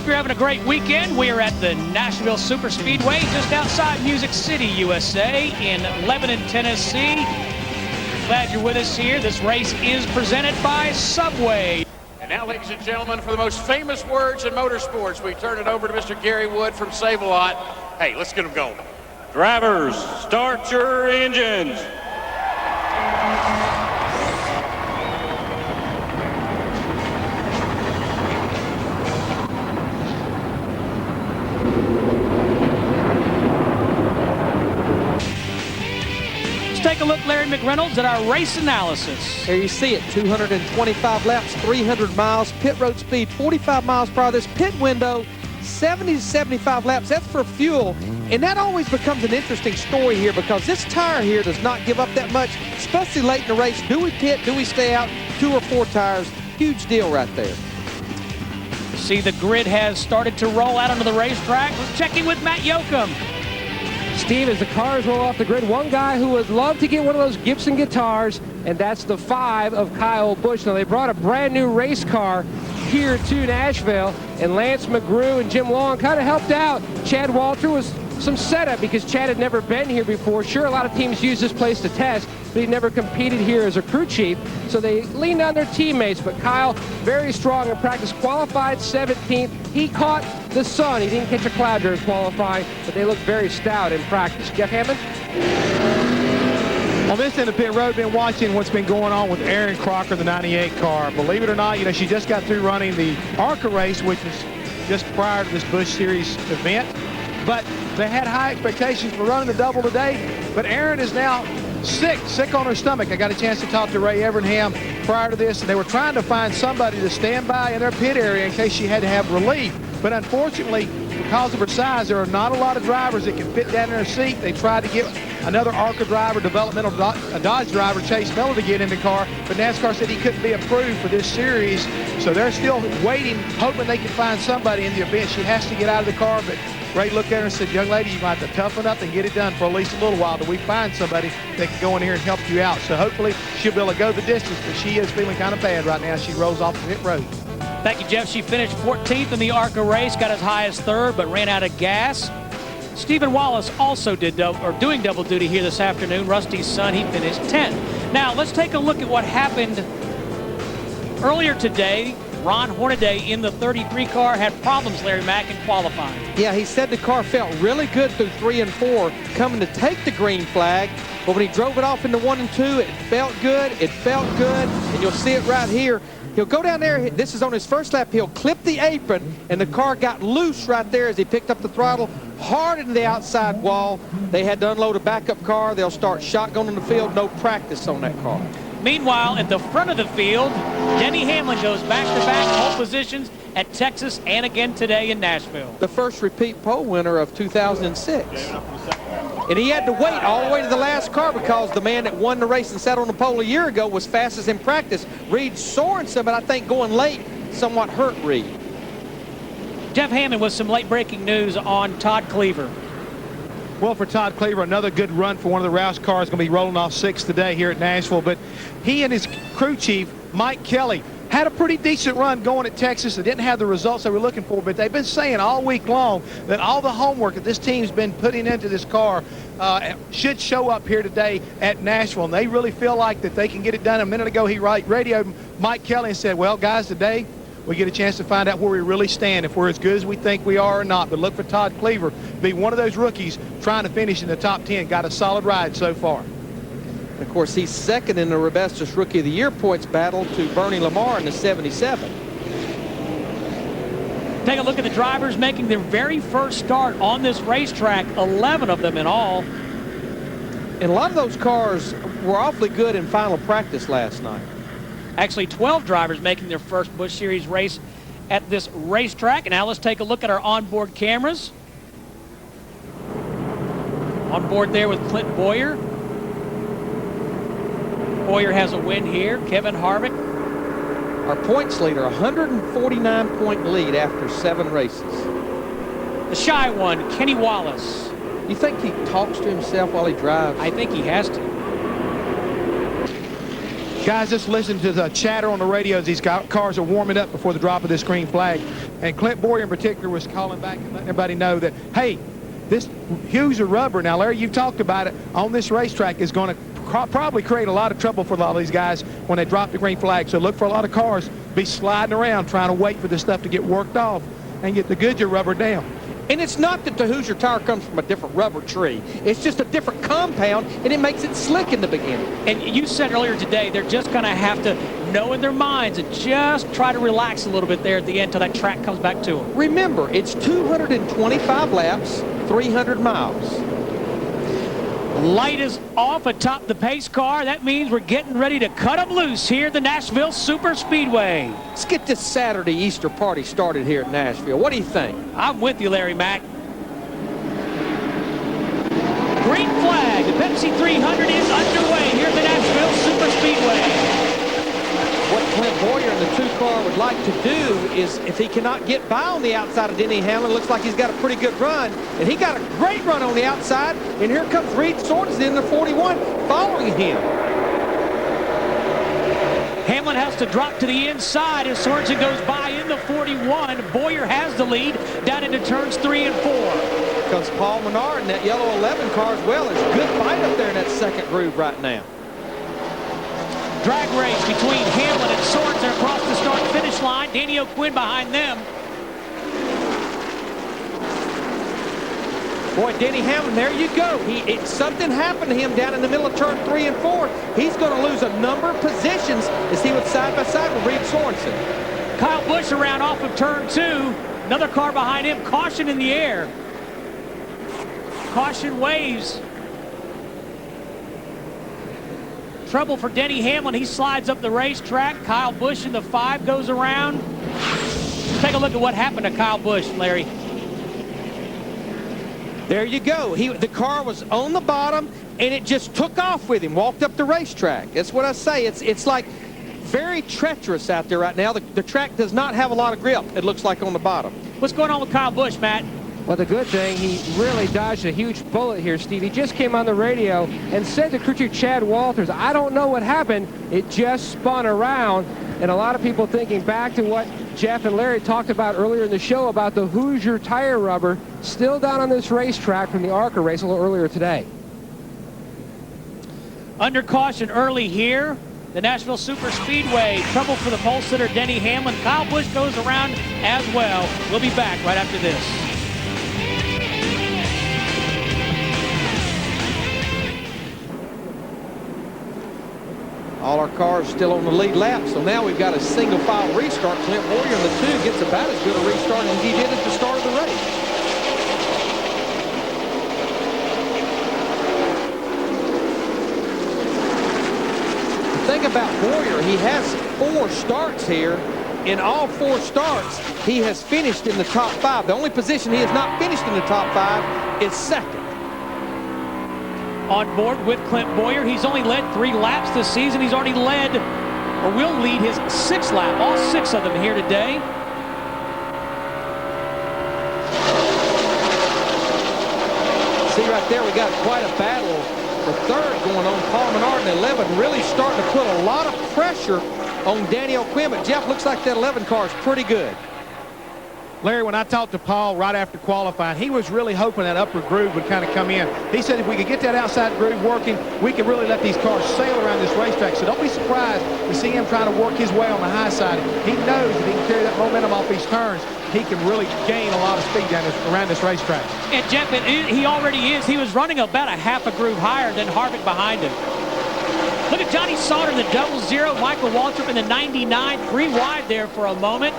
Hope you're having a great weekend. We are at the Nashville Superspeedway, just outside Music City, USA, in Lebanon, Tennessee. Glad you're with us here. This race is presented by Subway. And now, ladies and gentlemen, for the most famous words in motorsports, we turn it over to Mr. Gary Wood from Save-A-Lot. Hey, let's get them going. Drivers, start your engines. Take a look, Larry McReynolds, at our race analysis. There you see it, 225 laps, 300 miles, pit road speed 45 miles per hour. This pit window, 70 to 75 laps, that's for fuel. And that always becomes an interesting story here because this tire here does not give up that much, especially late in the race. Do we pit, do we stay out? 2 or 4 tires, huge deal right there. See, the grid has started to roll out onto the racetrack. Let's check in with Matt Yoakum. Steve, as the cars roll off the grid, one guy who would love to get one of those Gibson guitars, and that's the 5 of Kyle Busch. Now, they brought a brand new race car here to Nashville, and Lance McGrew and Jim Long kind of helped out. Chad Walter was some setup because Chad had never been here before. Sure, a lot of teams use this place to test, but he never competed here as a crew chief, so they leaned on their teammates. But Kyle, very strong in practice, qualified 17th. He caught the sun. He didn't catch a cloud during qualifying, but they looked very stout in practice. Jeff Hammond? On this end of pit road, been watching what's been going on with Erin Crocker, the 98 car. Believe it or not, she just got through running the ARCA race, which is just prior to this Busch Series event. But they had high expectations for running the double today. But Erin is now sick on her stomach. I got a chance to talk to Ray Evernham prior to this, and they were trying to find somebody to stand by in their pit area in case she had to have relief. But unfortunately, because of her size, there are not a lot of drivers that can fit down in her seat. They tried to get another ARCA driver, developmental Dodge driver, Chase Miller, to get in the car, but NASCAR said he couldn't be approved for this series. So they're still waiting, hoping they can find somebody in the event. She has to get out of the car, but Ray looked at her and said, young lady, you might have to toughen up and get it done for at least a little while till we find somebody that can go in here and help you out. So hopefully she'll be able to go the distance, but she is feeling kind of bad right now. She rolls off the pit road. Thank you, Jeff. She finished 14th in the ARCA race, got as high as 3rd, but ran out of gas. Stephen Wallace also doing double duty here this afternoon. Rusty's son, he finished 10th. Now, let's take a look at what happened earlier today. Ron Hornaday in the 33 car had problems, Larry Mack, in qualifying. Yeah, he said the car felt really good through 3 and 4, coming to take the green flag. But when he drove it off into 1 and 2, it felt good, and you'll see it right here. He'll go down there, this is on his first lap, he'll clip the apron, and the car got loose right there as he picked up the throttle, hard into the outside wall. They had to unload a backup car. They'll start shotgun in the field, no practice on that car. Meanwhile, at the front of the field, Denny Hamlin goes back-to-back pole positions at Texas and again today in Nashville. The first repeat pole winner of 2006. And he had to wait all the way to the last car because the man that won the race and sat on the pole a year ago was fastest in practice. Reed Sorensen, but I think going late somewhat hurt Reed. Jeff Hammond with some late-breaking news on Todd Cleaver. Well, for Todd Cleaver, another good run for one of the Roush cars, going to be rolling off 6th today here at Nashville. But he and his crew chief, Mike Kelly, had a pretty decent run going at Texas. They didn't have the results they were looking for, but they've been saying all week long that all the homework that this team's been putting into this car should show up here today at Nashville. And they really feel like that they can get it done. A minute ago, he radioed Mike Kelly and said, well, guys, today we get a chance to find out where we really stand, if we're as good as we think we are or not. But look for Todd Cleaver to be one of those rookies trying to finish in the top 10. Got a solid ride so far. Of course, he's second in the Rebestos Rookie of the Year points battle to Bernie Lamar in the 77. Take a look at the drivers making their very first start on this racetrack, 11 of them in all. And a lot of those cars were awfully good in final practice last night. Actually, 12 drivers making their first Busch Series race at this racetrack. And now let's take a look at our onboard cameras. On board there with Clint Boyer. Boyer has a win here. Kevin Harvick. Our points leader, 149-point lead after 7 races. The shy one, Kenny Wallace. You think he talks to himself while he drives? I think he has to. Guys, just listen to the chatter on the radio as these cars are warming up before the drop of this green flag. And Clint Boyer in particular was calling back and letting everybody know that, hey, this huge of rubber, now Larry, you've talked about it, on this racetrack is going to probably create a lot of trouble for a lot of these guys when they drop the green flag. So look for a lot of cars be sliding around trying to wait for this stuff to get worked off and get the Goodyear rubber down. And it's not that the Hoosier tire comes from a different rubber tree. It's just a different compound, and it makes it slick in the beginning. And you said earlier today, they're just going to have to know in their minds and just try to relax a little bit there at the end until that track comes back to them. Remember, it's 225 laps, 300 miles. Light is off atop the pace car. That means we're getting ready to cut them loose here at the Nashville Super Speedway. Let's get this Saturday Easter party started here at Nashville. What do you think? I'm with you, Larry Mack. Green flag. The Pepsi 300 is underway here at the Nashville Super Speedway. What Clint Boyer in the 2-car would like to do is, if he cannot get by on the outside of Denny Hamlin, looks like he's got a pretty good run, and he got a great run on the outside, and here comes Reed Sorensen in the 41 following him. Hamlin has to drop to the inside as Sorensen goes by in the 41. Boyer has the lead down into turns 3 and 4. Comes Paul Menard in that yellow 11 car as well. There's a good fight up there in that second groove right now. Drag race between Hamlin and Sorensen across the start-finish line. Danny O'Quinn behind them. Boy, Denny Hamlin, there you go. Something happened to him down in the middle of turn 3 and 4. He's going to lose a number of positions as he was side by side with Reed Sorensen. Kyle Busch around off of turn 2. Another car behind him. Caution in the air. Caution waves. Trouble for Denny Hamlin. He slides up the racetrack. Kyle Busch in the 5 goes around. Take a look at what happened to Kyle Busch, Larry. There you go. The car was on the bottom, and it just took off with him, walked up the racetrack. That's what I say. It's like very treacherous out there right now. The track does not have a lot of grip, it looks like, on the bottom. What's going on with Kyle Busch, Matt? Well, the good thing, he really dodged a huge bullet here, Steve. He just came on the radio and said to crew chief Chad Walters, I don't know what happened. It just spun around. And a lot of people thinking back to what Jeff and Larry talked about earlier in the show about the Hoosier tire rubber still down on this racetrack from the ARCA race a little earlier today. Under caution early here. The Nashville Super Speedway. Trouble for the pole sitter, Denny Hamlin. Kyle Busch goes around as well. We'll be back right after this. All our cars still on the lead lap, so now we've got a single file restart. Clint Boyer in the 2 gets about as good a restart as he did at the start of the race. The thing about Boyer, he has 4 starts here. In all 4 starts, he has finished in the top 5. The only position he has not finished in the top 5 is second. On board with Clint Boyer. He's only led 3 laps this season. He's already led, or will lead, his 6th lap. All 6 of them here today. See right there, we got quite a battle for third going on. Paul Menard in 11 really starting to put a lot of pressure on Danny O'Quinn. But Jeff, looks like that 11 car is pretty good. Larry, when I talked to Paul right after qualifying, he was really hoping that upper groove would kind of come in. He said if we could get that outside groove working, we could really let these cars sail around this racetrack. So don't be surprised to see him trying to work his way on the high side. He knows if he can carry that momentum off these turns, he can really gain a lot of speed around this racetrack. And Jeff, he already is. He was running about a half a groove higher than Harvick behind him. Look at Johnny Sauter in the 00. Michael Waltrip in the 99. 3 wide there for a moment,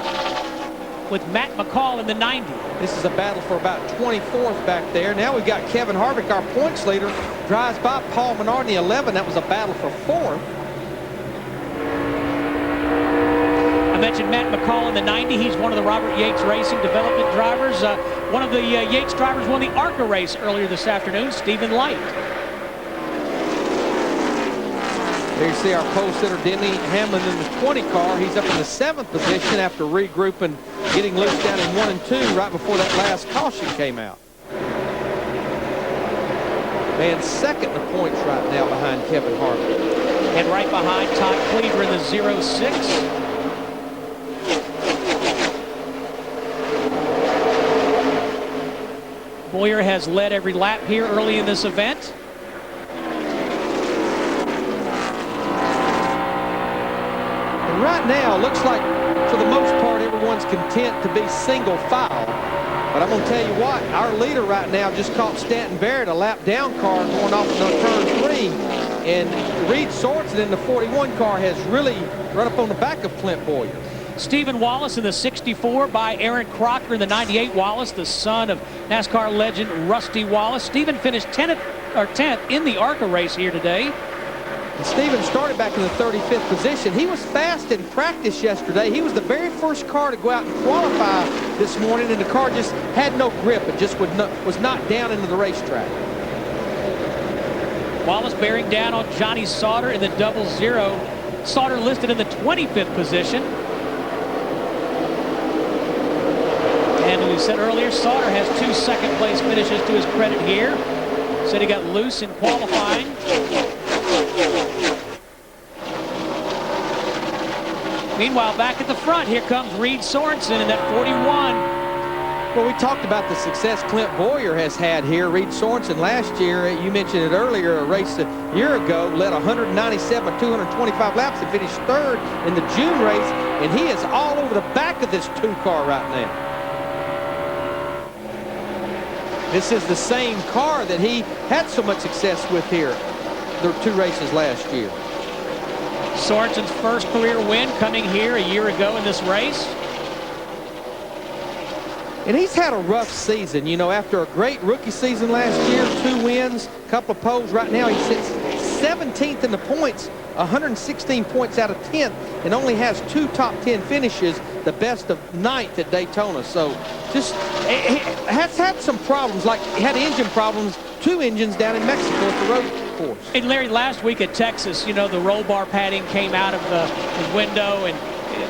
with Matt McCall in the 90. This is a battle for about 24th back there. Now we've got Kevin Harvick, our points leader, drives by Paul Menard in the 11. That was a battle for 4th. I mentioned Matt McCall in the 90. He's one of the Robert Yates Racing development drivers. One of the Yates drivers won the ARCA race earlier this afternoon, Stephen Light. There you see our pole sitter, Denny Hamlin, in the 20 car. He's up in the 7th position after regrouping, getting loose down in 1 and 2 right before that last caution came out. And second in the points right now behind Kevin Harvick. And right behind Todd Cleaver in the 06. Boyer has led every lap here early in this event. And right now, looks like for the most part, everyone's content to be single file. But I'm going to tell you what, our leader right now just caught Stanton Barrett a lap down car going off into turn 3. And Reed Sorensen in the 41 car has really run up on the back of Clint Boyer. Stephen Wallace in the 64 by Aaron Crocker in the 98. Wallace, the son of NASCAR legend Rusty Wallace. Stephen finished 10th in the ARCA race here today. And Stephen started back in the 35th position. He was fast in practice yesterday. He was the very first car to go out and qualify this morning, and the car just had no grip. It just was not down into the racetrack. Wallace bearing down on Johnny Sauter in the 00. Sauter listed in the 25th position. And as we said earlier, Sauter has 2 second-place finishes to his credit here. Said he got loose in qualifying. Meanwhile, back at the front, here comes Reed Sorensen in that 41. Well, we talked about the success Clint Boyer has had here. Reed Sorensen last year, you mentioned it earlier, a race a year ago, led 197, 225 laps and finished 3rd in the June race, and he is all over the back of this 2 car right now. This is the same car that he had so much success with here, the 2 races last year. Sorensen's first career win coming here a year ago in this race. And he's had a rough season, you know, after a great rookie season last year, 2 wins, a couple of poles. Right now he sits 17th in the points, 116 points out of 10th, and only has 2 top 10 finishes, the best of 9th at Daytona. So just he has had some problems, like he had engine problems, 2 engines down in Mexico at the road course. And Larry, last week at Texas, you know, the roll bar padding came out of his window, and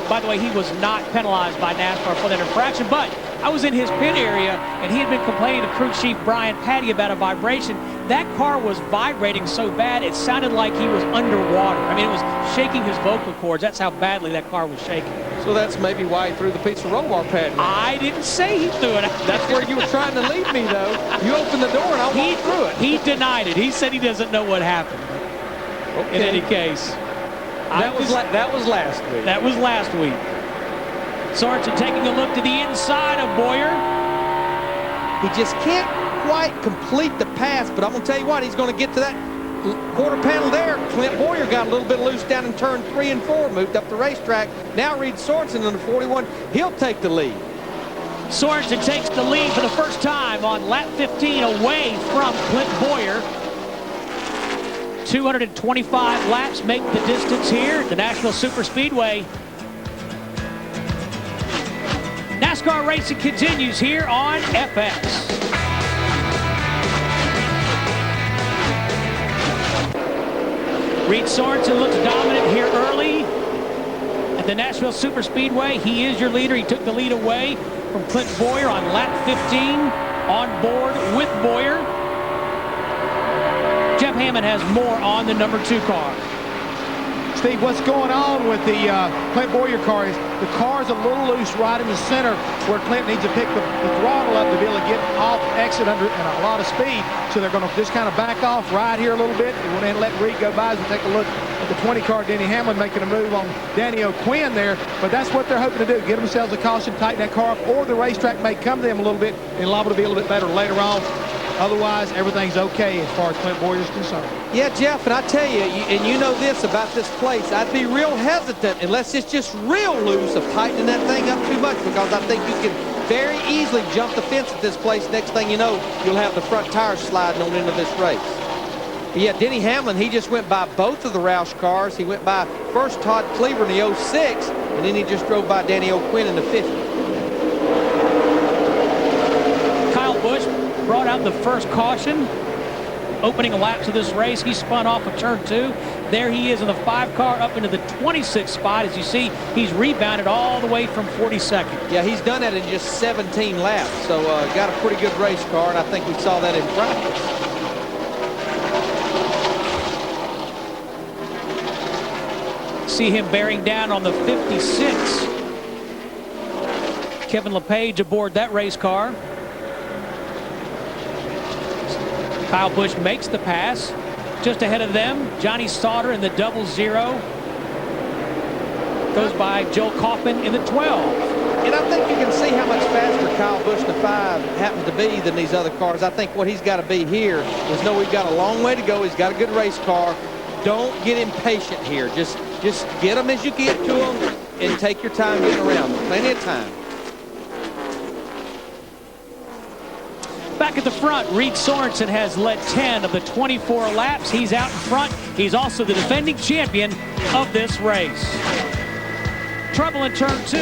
by the way, he was not penalized by NASCAR for that infraction, but I was in his pit area, and he had been complaining to crew chief Brian Patty about a vibration. That car was vibrating so bad, it sounded like he was underwater. I mean, it was shaking his vocal cords. That's how badly that car was shaking. So that's maybe why he threw the pizza roll bar pad. I didn't say he threw it. That's where you were trying to lead me, though. You opened the door, and I walked through it. He denied it. He said he doesn't know what happened. Okay. In any case. That was last week. That was last week. Sorensen taking a look to the inside of Boyer. He just can't quite complete the pass, but I'm going to tell you what, he's going to get to that quarter panel there. Clint Boyer got a little bit loose down in turn 3 and 4, moved up the racetrack. Now Reed Sorensen in the 41, he'll take the lead. Sorensen takes the lead for the first time on lap 15 away from Clint Boyer. 225 laps make the distance here at the Nashville Superspeedway. NASCAR racing continues here on FX. Reed Sorensen looks dominant here early at the Nashville Superspeedway. He is your leader. He took the lead away from Clint Boyer on lap 15 on board with Boyer. Jeff Hammond has more on the number 2 car. Steve, what's going on with the Clint Boyer car is the car's a little loose right in the center where Clint needs to pick the throttle up to be able to get off exit under and a lot of speed. So they're going to just kind of back off right here a little bit. They went in and let Reed go by as we take a look at the 20 car. Denny Hamlin making a move on Danny O'Quinn there. But that's what they're hoping to do, get themselves a caution, tighten that car up, or the racetrack may come to them a little bit and liable to be a little bit better later on. Otherwise, everything's okay as far as Clint Boyer is concerned. Yeah, Jeff, and I tell you, and you know this about this place, I'd be real hesitant unless it's just real loose of tightening that thing up too much, because I think you can very easily jump the fence at this place. Next thing you know, you'll have the front tires sliding on into this race. But yeah, Denny Hamlin, he just went by both of the Roush cars. He went by first Todd Cleaver in the 06, and then he just drove by Danny O'Quinn in the 50. Kyle Busch brought out the first caution, opening a lap to this race. He spun off of turn 2. There he is in the 5 car up into the 26th spot. As you see, he's rebounded all the way from 42nd. Yeah, he's done that in just 17 laps. So got a pretty good race car, and I think we saw that in practice. see him bearing down on the 56. Kevin LePage aboard that race car. Kyle Busch makes the pass. Just ahead of them, Johnny Sauter in the 00. Goes by Joe Kaufman in the 12. And I think you can see how much faster Kyle Busch in the 5 happens to be than these other cars. I think what he's got to be here is know we've got a long way to go. He's got a good race car. Don't get impatient here. Just get them as you get to them and take your time getting around them. Plenty of time. Back at the front, Reed Sorensen has led 10 of the 24 laps. He's out in front. He's also the defending champion of this race. Trouble in turn 2.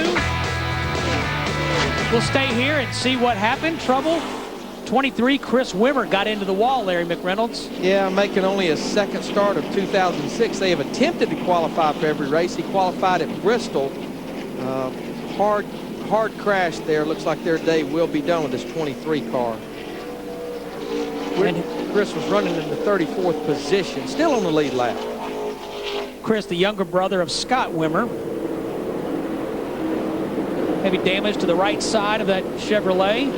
We'll stay here and see what happened. Trouble. 23, Chris Wimmer got into the wall, Larry McReynolds. Yeah, making only his second start of 2006. They have attempted to qualify for every race. He qualified at Bristol. Hard crash there. Looks like their day will be done with this 23 car. Chris was running in the 34th position, still on the lead lap. Chris, the younger brother of Scott Wimmer. Maybe damage to the right side of that Chevrolet.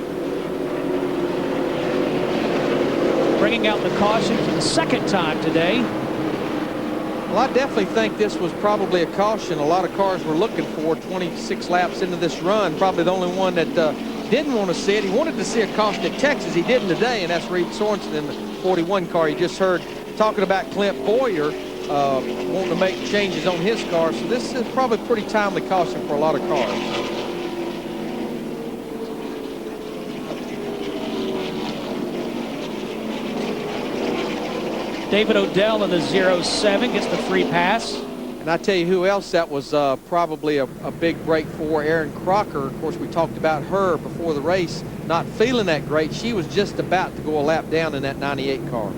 Bringing out the caution for the second time today. Well, I definitely think this was probably a caution. A lot of cars were looking for 26 laps into this run. Probably the only one that didn't want to see it. He wanted to see a caution at Texas. He didn't today, and that's Reed Sorensen in the 41 car. You just heard talking about Clint Boyer wanting to make changes on his car. So this is probably a pretty timely caution for a lot of cars. David Odell in the 07 gets the free pass. And I tell you who else that was probably a big break for, Aaron Crocker. Of course, we talked about her before the race, not feeling that great. She was just about to go a lap down in that 98 car.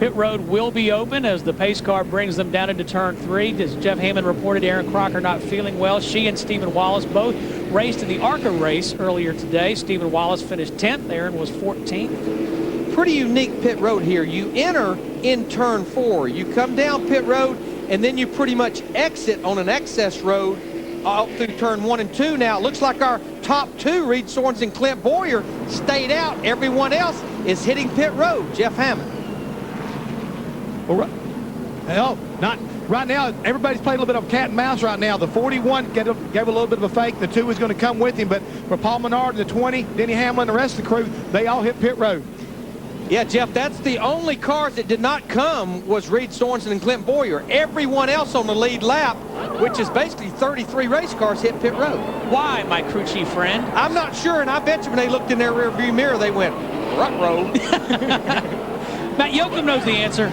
Pit road will be open as the pace car brings them down into turn 3. As Jeff Hammond reported, Aaron Crocker not feeling well. She and Stephen Wallace both raced in the ARCA race earlier today. Stephen Wallace finished 10th. Aaron was 14th. Pretty unique pit road here. You enter in turn 4. You come down pit road, and then you pretty much exit on an excess road out through turn 1 and 2. Now, it looks like our top 2, Reed Sorensen and Clint Boyer, stayed out. Everyone else is hitting pit road. Jeff Hammond. Well, not right now. Everybody's playing a little bit of cat and mouse right now. The 41 gave a little bit of a fake. The 2 is going to come with him, but for Paul Menard and the 20, Denny Hamlin, the rest of the crew, they all hit pit road. Yeah, Jeff, that's the only cars that did not come was Reed Sorensen and Clint Boyer. Everyone else on the lead lap, which is basically 33 race cars, hit pit road. Why, my crew chief friend? I'm not sure, and I bet you when they looked in their rear view mirror, they went, rut road. Matt Yoakum knows the answer.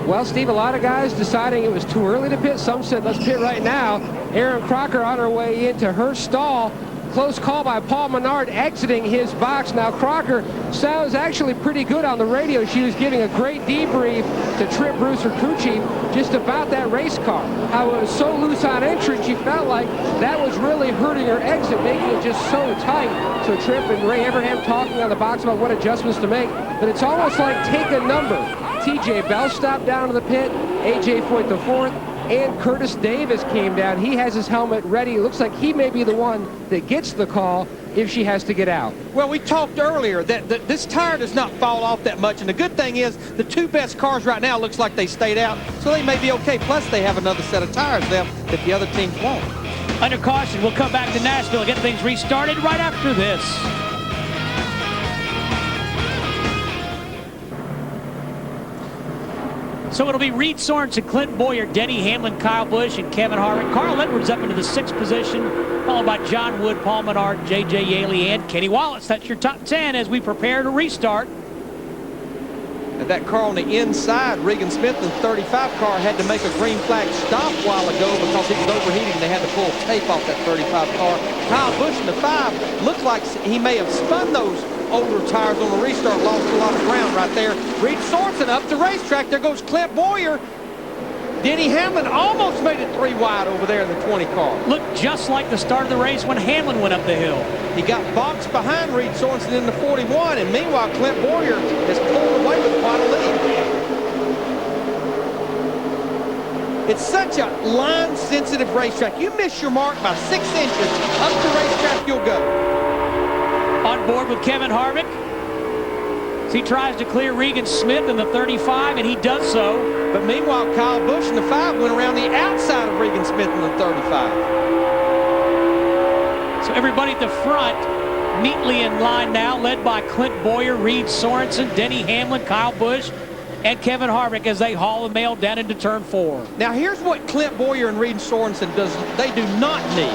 Well, Steve, a lot of guys deciding it was too early to pit. Some said, let's pit right now. Aaron Crocker on her way into her stall. Close call by Paul Menard exiting his box. Now, Crocker sounds actually pretty good on the radio. She was giving a great debrief to Trip Bruce, her crew chief, just about that race car. How it was so loose on entry, she felt like that was really hurting her exit, making it just so tight. So Trip and Ray Abraham talking on the box about what adjustments to make. But it's almost like take a number. TJ Bell stopped down to the pit. AJ Foyt the 4th. And Curtis Davis came down. He has his helmet ready. It looks like he may be the one that gets the call if she has to get out. Well, we talked earlier that this tire does not fall off that much. And the good thing is the 2 best cars right now looks like they stayed out. So they may be okay. Plus, they have another set of tires left that the other teams won't. Under caution, we'll come back to Nashville and get things restarted right after this. So it'll be Reed Sorensen, Clint Boyer, Denny Hamlin, Kyle Busch, and Kevin Harvick. Carl Edwards up into the 6th position, followed by John Wood, Paul Menard, J.J. Yaley, and Kenny Wallace. That's your top 10 as we prepare to restart. And that car on the inside, Regan Smith, the 35 car, had to make a green flag stop a while ago because it was overheating. They had to pull tape off that 35 car. Kyle Busch in the 5 looked like he may have spun those older tires on the restart, lost a lot of ground right there. Reed Sorensen up the racetrack. There goes Clint Boyer. Denny Hamlin almost made it 3 wide over there in the 20 car. Looked just like the start of the race when Hamlin went up the hill. He got boxed behind Reed Sorensen in the 41, and meanwhile Clint Boyer has pulled away with quite a lead. It's such a line-sensitive racetrack. You miss your mark by 6 inches, up the racetrack you'll go. On board with Kevin Harvick. He tries to clear Regan Smith in the 35, and he does so. But meanwhile, Kyle Busch in the 5 went around the outside of Regan Smith in the 35. So everybody at the front neatly in line now, led by Clint Boyer, Reed Sorensen, Denny Hamlin, Kyle Busch, and Kevin Harvick as they haul the mail down into turn 4. Now here's what Clint Boyer and Reed Sorensen they do not need.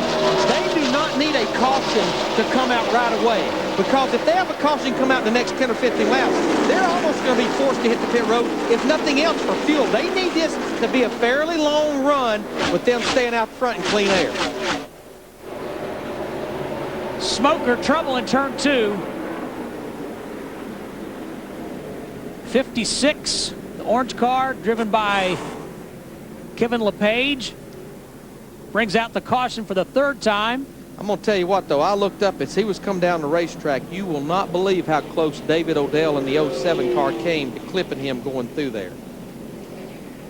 They do not need a caution to come out right away. Because if they have a caution come out in the next 10 or 15 laps, they're almost going to be forced to hit the pit road, if nothing else, for fuel. They need this to be a fairly long run with them staying out front in clean air. Smoke or trouble in turn 2. 56, the orange car driven by Kevin LePage, brings out the caution for the 3rd time. I'm going to tell you what, though. I looked up as he was coming down the racetrack. You will not believe how close David Odell in the 07 car came to clipping him going through there.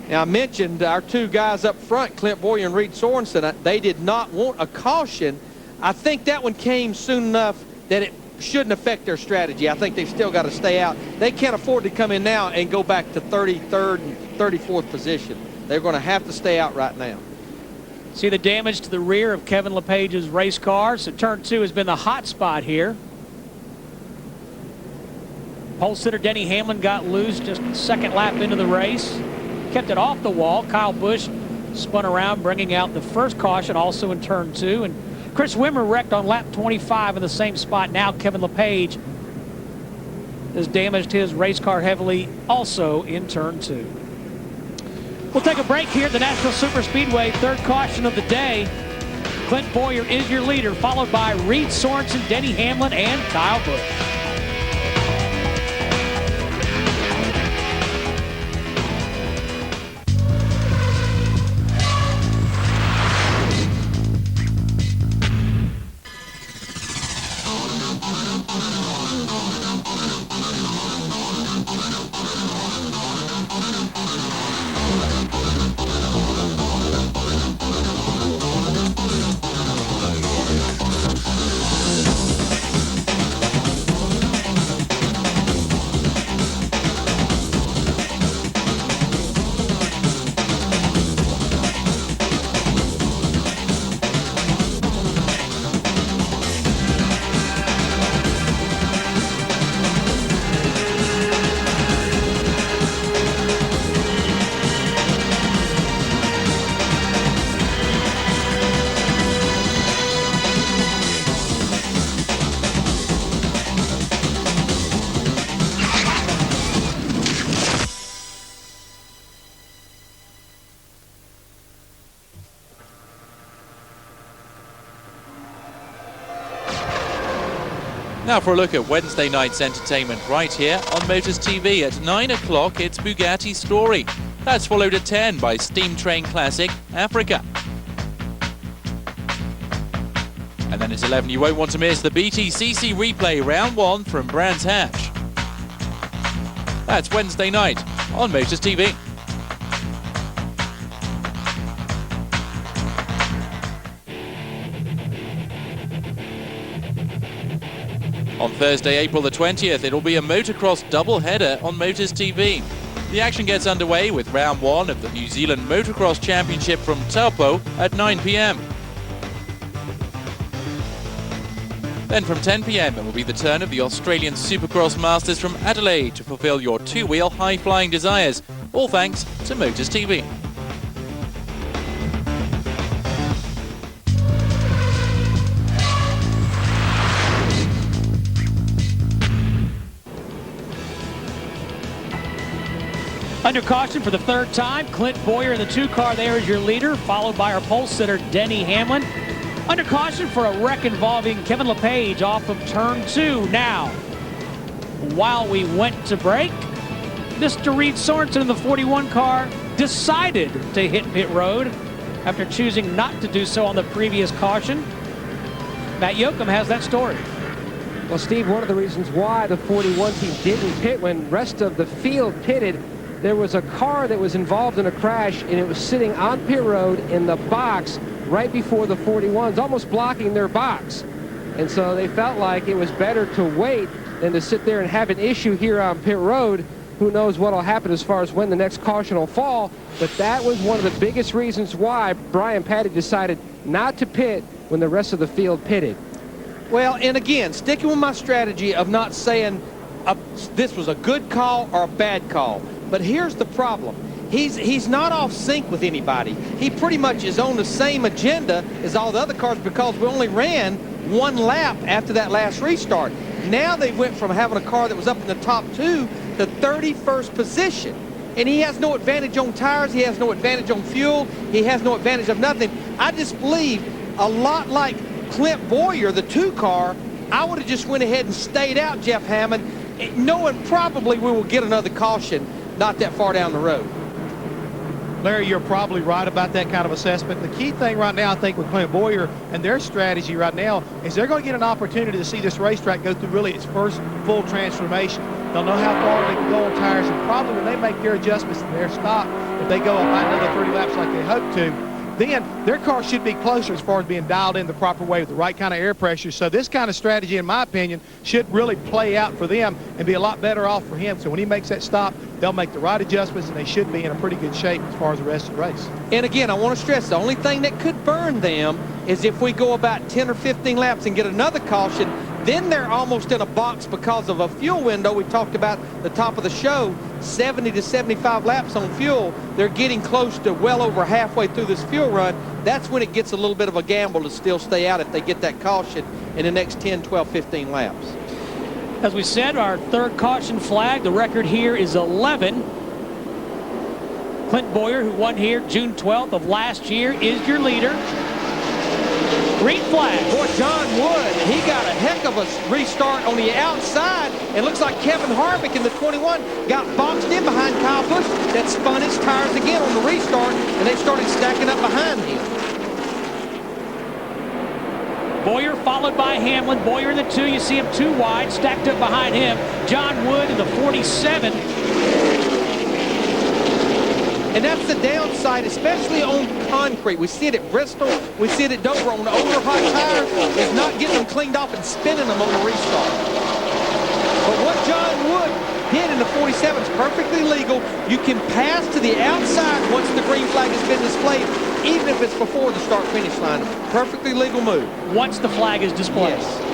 Now, I mentioned our 2 guys up front, Clint Boyer and Reed Sorensen. They did not want a caution. I think that one came soon enough that it shouldn't affect their strategy. I think they've still got to stay out. They can't afford to come in now and go back to 33rd and 34th position. They're going to have to stay out right now. See the damage to the rear of Kevin LePage's race car. So turn 2 has been the hot spot here. Pole sitter Denny Hamlin got loose just the 2nd lap into the race. Kept it off the wall. Kyle Busch spun around, bringing out the 1st caution also in turn 2. And Chris Wimmer wrecked on lap 25 in the same spot. Now Kevin LePage has damaged his race car heavily also in turn 2. We'll take a break here at the Nashville Superspeedway. 3rd caution of the day. Clint Boyer is your leader, followed by Reed Sorensen, Denny Hamlin, and Kyle Busch. Now for a look at Wednesday night's entertainment right here on Motors TV. At 9 o'clock, it's Bugatti Story. That's followed at 10 by Steam Train Classic Africa. And then at 11, you won't want to miss the BTCC replay round 1 from Brands Hatch. That's Wednesday night on Motors TV. On Thursday, April the 20th, it'll be a motocross doubleheader on Motors TV. The action gets underway with round 1 of the New Zealand Motocross Championship from Taupo at 9 p.m. Then from 10 p.m, it will be the turn of the Australian Supercross Masters from Adelaide to fulfill your 2-wheel high-flying desires, all thanks to Motors TV. Under caution for the 3rd time, Clint Boyer in the 2 car there is your leader, followed by our pole sitter, Denny Hamlin. Under caution for a wreck involving Kevin LePage off of turn 2 now. While we went to break, Mr. Reed Sorensen in the 41 car decided to hit pit road after choosing not to do so on the previous caution. Matt Yoakum has that story. Well, Steve, one of the reasons why the 41 team didn't pit when rest of the field pitted there was a car that was involved in a crash, and it was sitting on pit road in the box right before the 41s, almost blocking their box. And so they felt like it was better to wait than to sit there and have an issue here on pit road. Who knows what will happen as far as when the next caution will fall, but that was one of the biggest reasons why Brian Patty decided not to pit when the rest of the field pitted. Well, and again, sticking with my strategy of not saying this was a good call or a bad call. But here's the problem. He's not off sync with anybody. He pretty much is on the same agenda as all the other cars because we only ran one lap after that last restart. Now they went from having a car that was up in the top 2 to 31st position. And he has no advantage on tires. He has no advantage on fuel. He has no advantage of nothing. I just believe a lot like Clint Boyer, the 2 car, I would have just went ahead and stayed out Jeff Hammond, knowing probably we will get another caution not that far down the road. Larry, you're probably right about that kind of assessment. The key thing right now, I think, with Clint Boyer and their strategy right now is they're going to get an opportunity to see this racetrack go through really its first full transformation. They'll know how far they can go on tires, and probably when they make their adjustments in their stop, if they go up by another 30 laps like they hope to, then their car should be closer as far as being dialed in the proper way with the right kind of air pressure. So this kind of strategy, in my opinion, should really play out for them and be a lot better off for him. So when he makes that stop, they'll make the right adjustments, and they should be in a pretty good shape as far as the rest of the race. And again, I want to stress the only thing that could burn them is if we go about 10 or 15 laps and get another caution. Then they're almost in a box because of a fuel window. We talked about the top of the show, 70 to 75 laps on fuel. They're getting close to well over halfway through this fuel run. That's when it gets a little bit of a gamble to still stay out if they get that caution in the next 10, 12, 15 laps. As we said, our 3rd caution flag. The record here is 11. Clint Boyer, who won here June 12th of last year, is your leader. Green flag. Boy, John Wood, he got a heck of a restart on the outside. It looks like Kevin Harvick in the 21 got boxed in behind Kyle Busch. That spun his tires again on the restart, and they started stacking up behind him. Boyer followed by Hamlin. Boyer in the 2. You see him 2 wide, stacked up behind him. John Wood in the 47. And that's the downside, especially on concrete. We see it at Bristol. We see it at Dover on the older hot tires. Is not getting them cleaned off and spinning them on the restart. But what John Wood did in the 47 is perfectly legal. You can pass to the outside once the green flag has been displayed, even if it's before the start-finish line. Perfectly legal move. Once the flag is displayed. Yes.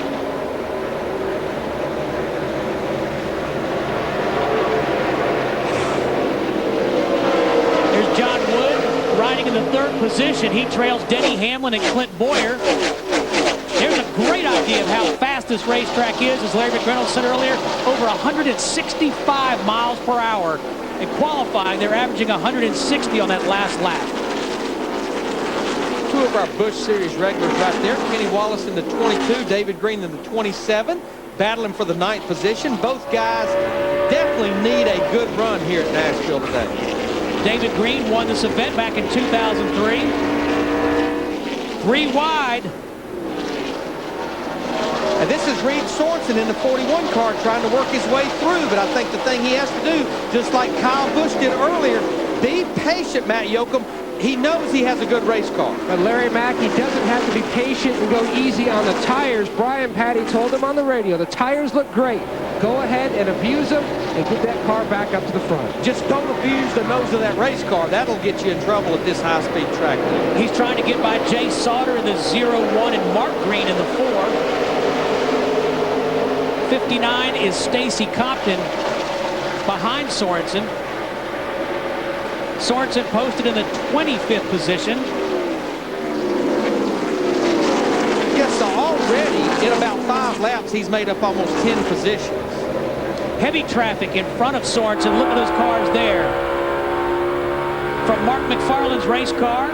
Riding in the 3rd position, he trails Denny Hamlin and Clint Boyer. There's a great idea of how fast this racetrack is, as Larry McReynolds said earlier, over 165 miles per hour. In qualifying, they're averaging 160 on that last lap. 2 of our Busch Series regulars right there. Kenny Wallace in the 22, David Green in the 27, battling for the 9th position. Both guys definitely need a good run here at Nashville today. David Green won this event back in 2003. 3 wide. And this is Reed Sorensen in the 41 car trying to work his way through. But I think the thing he has to do, just like Kyle Busch did earlier, be patient, Matt Yoakum. He knows he has a good race car. But Larry Mack, he doesn't have to be patient and go easy on the tires. Brian Patty told him on the radio, the tires look great. Go ahead and abuse them and get that car back up to the front. Just don't abuse the nose of that race car. That'll get you in trouble at this high-speed track. He's trying to get by Jay Sauter in the 0-1 and Mark Green in the 4. 59 is Stacy Compton behind Sorensen. Sorensen posted in the 25th position. Yes, so already in about 5 laps, he's made up almost 10 positions. Heavy traffic in front of Sorensen. Look at those cars there. From Mark McFarland's race car.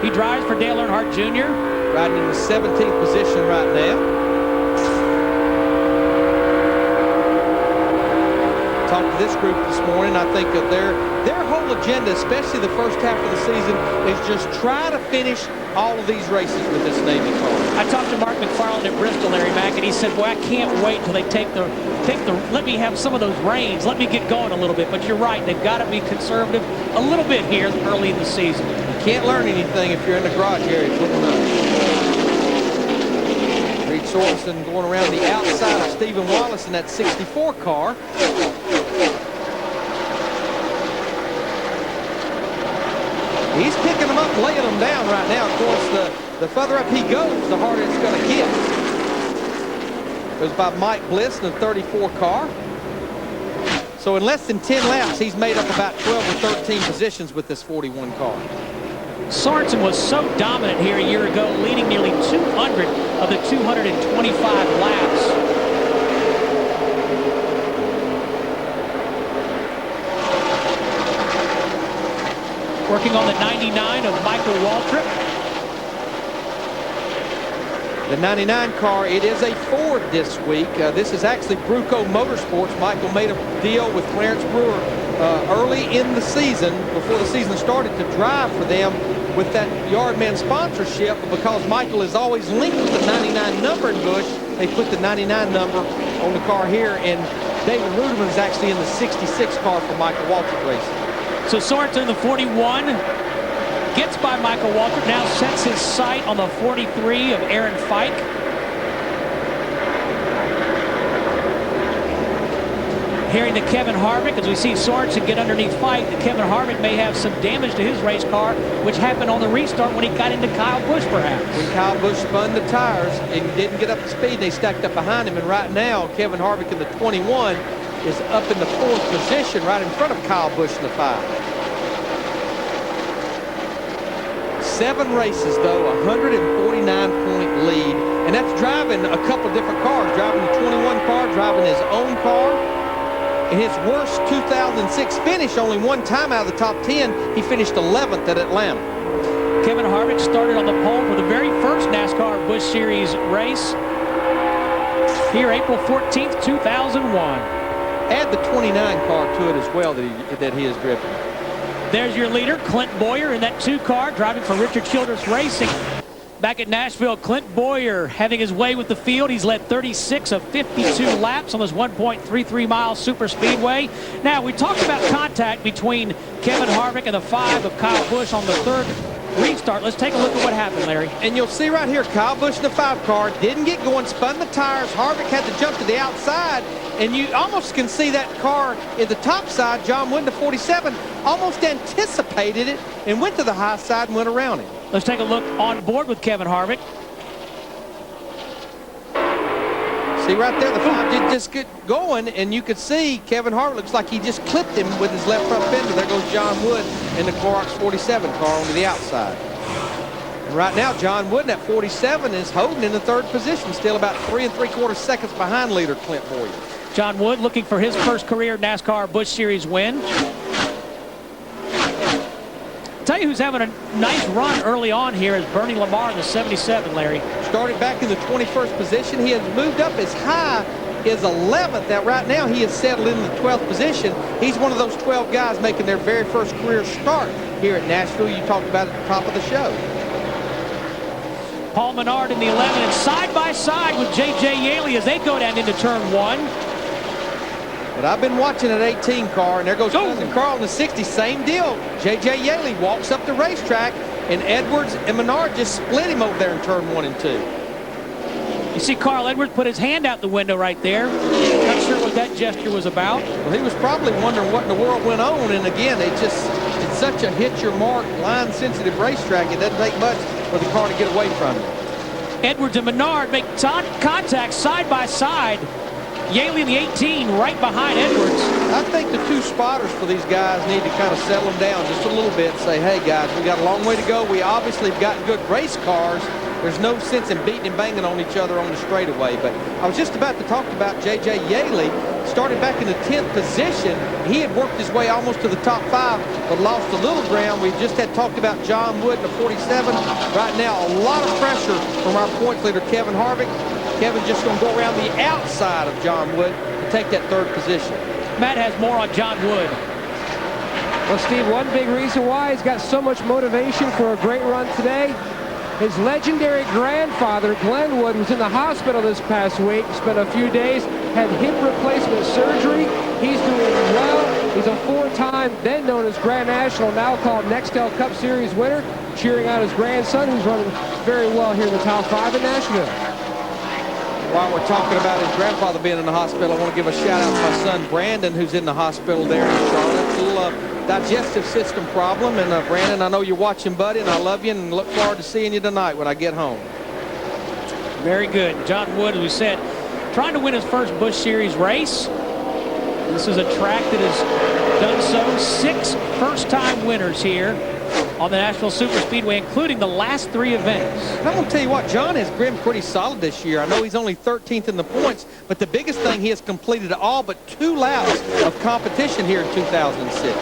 He drives for Dale Earnhardt Jr. Riding in the 17th position right now. talked to this group this morning. I think that their whole agenda, especially the first half of the season, is just try to finish all of these races with this Navy car. I talked to Mark McFarland at Bristol, Larry Mack, and he said, boy, I can't wait until they take the, let me have some of those reins. Let me get going a little bit. But you're right. They've got to be conservative a little bit here early in the season. You can't learn anything if you're in the garage area putting up. Reed Sorensen going around the outside of Stephen Wallace in that 64 car. He's picking them up, laying them down right now. Of course, the further up he goes, the harder it's going to get. Goes by Mike Bliss in the 34 car. So in less than 10 laps, he's made up about 12 or 13 positions with this 41 car. Sorensen was so dominant here a year ago, leading nearly 200 of the 225 laps. Working on the 99 of Michael Waltrip. The 99 car, it is a Ford this week. This is actually Bruco Motorsports. Michael made a deal with Clarence Brewer early in the season, before the season started, to drive for them with that Yardman sponsorship. Because Michael is always linked with the 99 number in Busch, they put the 99 number on the car here, and David Ruderman is actually in the 66 car for Michael Waltrip Racing. So Sorensen in the 41 gets by Michael Waltrip, now sets his sight on the 43 of Aaron Fike. Hearing to Kevin Harvick, as we see Sorensen get underneath Fike, that Kevin Harvick may have some damage to his race car, which happened on the restart when he got into Kyle Busch, perhaps. When Kyle Busch spun the tires and didn't get up to speed, they stacked up behind him, and right now Kevin Harvick in the 21 is up in the 4th position, right in front of Kyle Busch in the 5. 7 races, though, 149-point lead, and that's driving a couple different cars, driving the 21 car, driving his own car. In his worst 2006 finish, only one time out of the top 10, he finished 11th at Atlanta. Kevin Harvick started on the pole for the very first NASCAR Busch Series race here April 14th, 2001. Add the 29 car to it as well that he has driven. There's your leader, Clint Boyer, in that 2 car, driving for Richard Childress Racing. Back at Nashville, Clint Boyer having his way with the field. He's led 36 of 52 laps on this 1.33 mile super speedway. Now, we talked about contact between Kevin Harvick and the 5 of Kyle Busch on the 3rd restart. Let's take a look at what happened, Larry. And you'll see right here, Kyle Busch in the 5 car didn't get going, spun the tires. Harvick had to jump to the outside, and you almost can see that car in the top side, John Wooden, the 47, almost anticipated it and went to the high side and went around it. Let's take a look on board with Kevin Harvick. See right there, the 5 did just get going, and you could see Kevin Harvick looks like he just clipped him with his left front fender. There goes John Wood in the Clorox 47 car onto the outside. And right now, John Wooden at 47 is holding in the 3rd position, still about 3 3/4 seconds behind leader Clint Boyer. John Wood looking for his first career NASCAR Busch Series win. Tell you who's having a nice run early on here is Bernie Lamar in the 77, Larry. Started back in the 21st position. He has moved up as high as 11th. Now, right now, he is settled in the 12th position. He's one of those 12 guys making their very first career start here at Nashville. You talked about at the top of the show. Paul Menard in the 11 and side by side with J.J. Yaley as they go down into turn 1. But I've been watching that 18 car, and there goes Cousin Carl in the 60, same deal. J.J. Yaley walks up the racetrack, and Edwards and Menard just split him over there in turn 1 and 2. You see Carl Edwards put his hand out the window right there. Not sure what that gesture was about. Well, he was probably wondering what in the world went on, and again, it's such a hit-your-mark, line-sensitive racetrack, it doesn't take much for the car to get away from it. Edwards and Menard make contact side by side. Yaley in the 18 right behind Edwards. I think the 2 spotters for these guys need to kind of settle them down just a little bit and say, hey, guys, we got a long way to go. We obviously have gotten good race cars. There's no sense in beating and banging on each other on the straightaway. But I was just about to talk about J.J. Yaley. Started back in the 10th position. He had worked his way almost to the top 5, but lost a little ground. We just had talked about John Wood in the 47. Right now, a lot of pressure from our points leader, Kevin Harvick. Kevin's just going to go around the outside of John Wood to take that 3rd position. Matt has more on John Wood. Well, Steve, one big reason why he's got so much motivation for a great run today, his legendary grandfather, Glenn Wood, was in the hospital this past week, spent a few days, had hip replacement surgery. He's doing well. He's a four-time, then known as Grand National, now called Nextel Cup Series winner, cheering on his grandson, who's running very well here in the top 5 in Nashville. While we're talking about his grandfather being in the hospital, I want to give a shout out to my son Brandon, who's in the hospital there in Charlotte. A little digestive system problem. And Brandon, I know you're watching, buddy, and I love you and look forward to seeing you tonight when I get home. Very good. John Wood, as we said, trying to win his first Busch Series race. This is a track that has done so. 6 first-time winners here on the Nashville Superspeedway, including the last 3 events. And I'm going to tell you what, John has been pretty solid this year. I know he's only 13th in the points, but the biggest thing, he has completed all but 2 laps of competition here in 2006.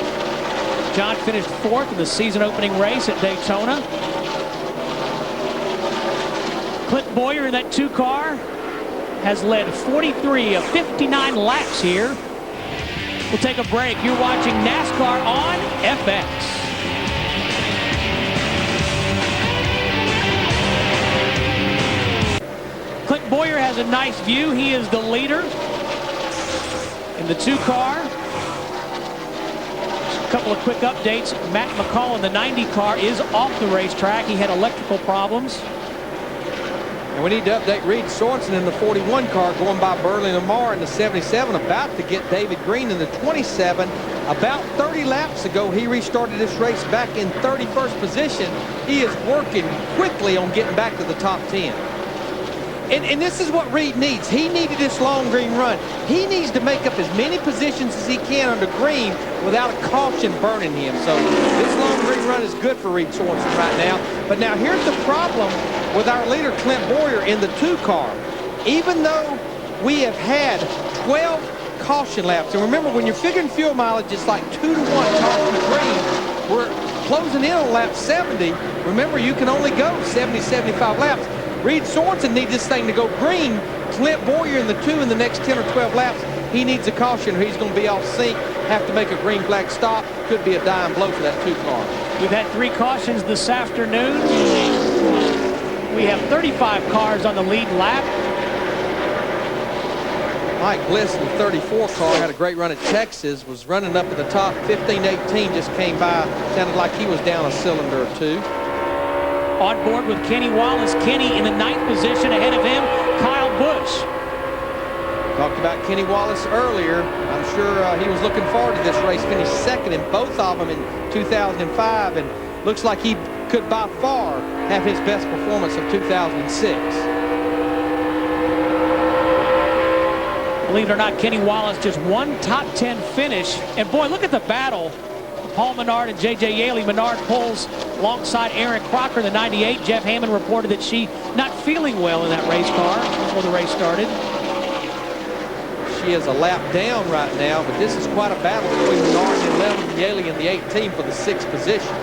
John finished 4th in the season opening race at Daytona. Clint Boyer in that 2 car has led 43 of 59 laps here. We'll take a break. You're watching NASCAR on FX. Clint Boyer has a nice view. He is the leader in the 2 car. A couple of quick updates. Matt McCall in the 90 car is off the racetrack. He had electrical problems. And we need to update Reed Sorensen in the 41 car going by Burley Lamar in the 77, about to get David Green in the 27. About 30 laps ago, he restarted this race back in 31st position. He is working quickly on getting back to the top 10. And this is what Reed needs. He needed this long green run. He needs to make up as many positions as he can under green without a caution burning him. So this long green run is good for Reed Sorensen right now. But now here's the problem with our leader, Clint Boyer, in the 2 car. Even though we have had 12 caution laps, and remember, when you're figuring fuel mileage, it's like 2 to 1 caution to green. We're closing in on lap 70. Remember, you can only go 70, 75 laps. Reed Sorensen needs this thing to go green. Clint Boyer in the 2 in the next 10 or 12 laps, he needs a caution or he's going to be off sync, have to make a green flag stop. Could be a dying blow for that 2 car. We've had 3 cautions this afternoon. We have 35 cars on the lead lap. Mike Bliss in the 34 car had a great run at Texas, was running up in the top 15-18, just came by. Sounded like he was down a cylinder or 2. On board with Kenny Wallace. Kenny in the 9th position. Ahead of him, Kyle Busch. Talked about Kenny Wallace earlier. I'm sure he was looking forward to this race. Finished 2nd in both of them in 2005, and looks like he could by far have his best performance of 2006. Believe it or not, Kenny Wallace just 1 top 10 finish. And boy, look at the battle. Paul Menard and J.J. Yaley. Menard pulls alongside Aaron Crocker, the 98. Jeff Hammond reported that she not feeling well in that race car before the race started. She is a lap down right now, but this is quite a battle between Menard in the 11 and Yaley in the 18 for the 6th position.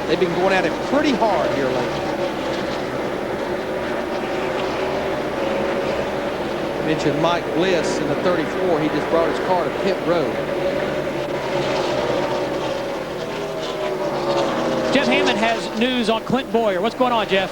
They've been going at it pretty hard here lately. I mentioned Mike Bliss in the 34. He just brought his car to pit road. Jeff Hammond has news on Clint Boyer. What's going on, Jeff?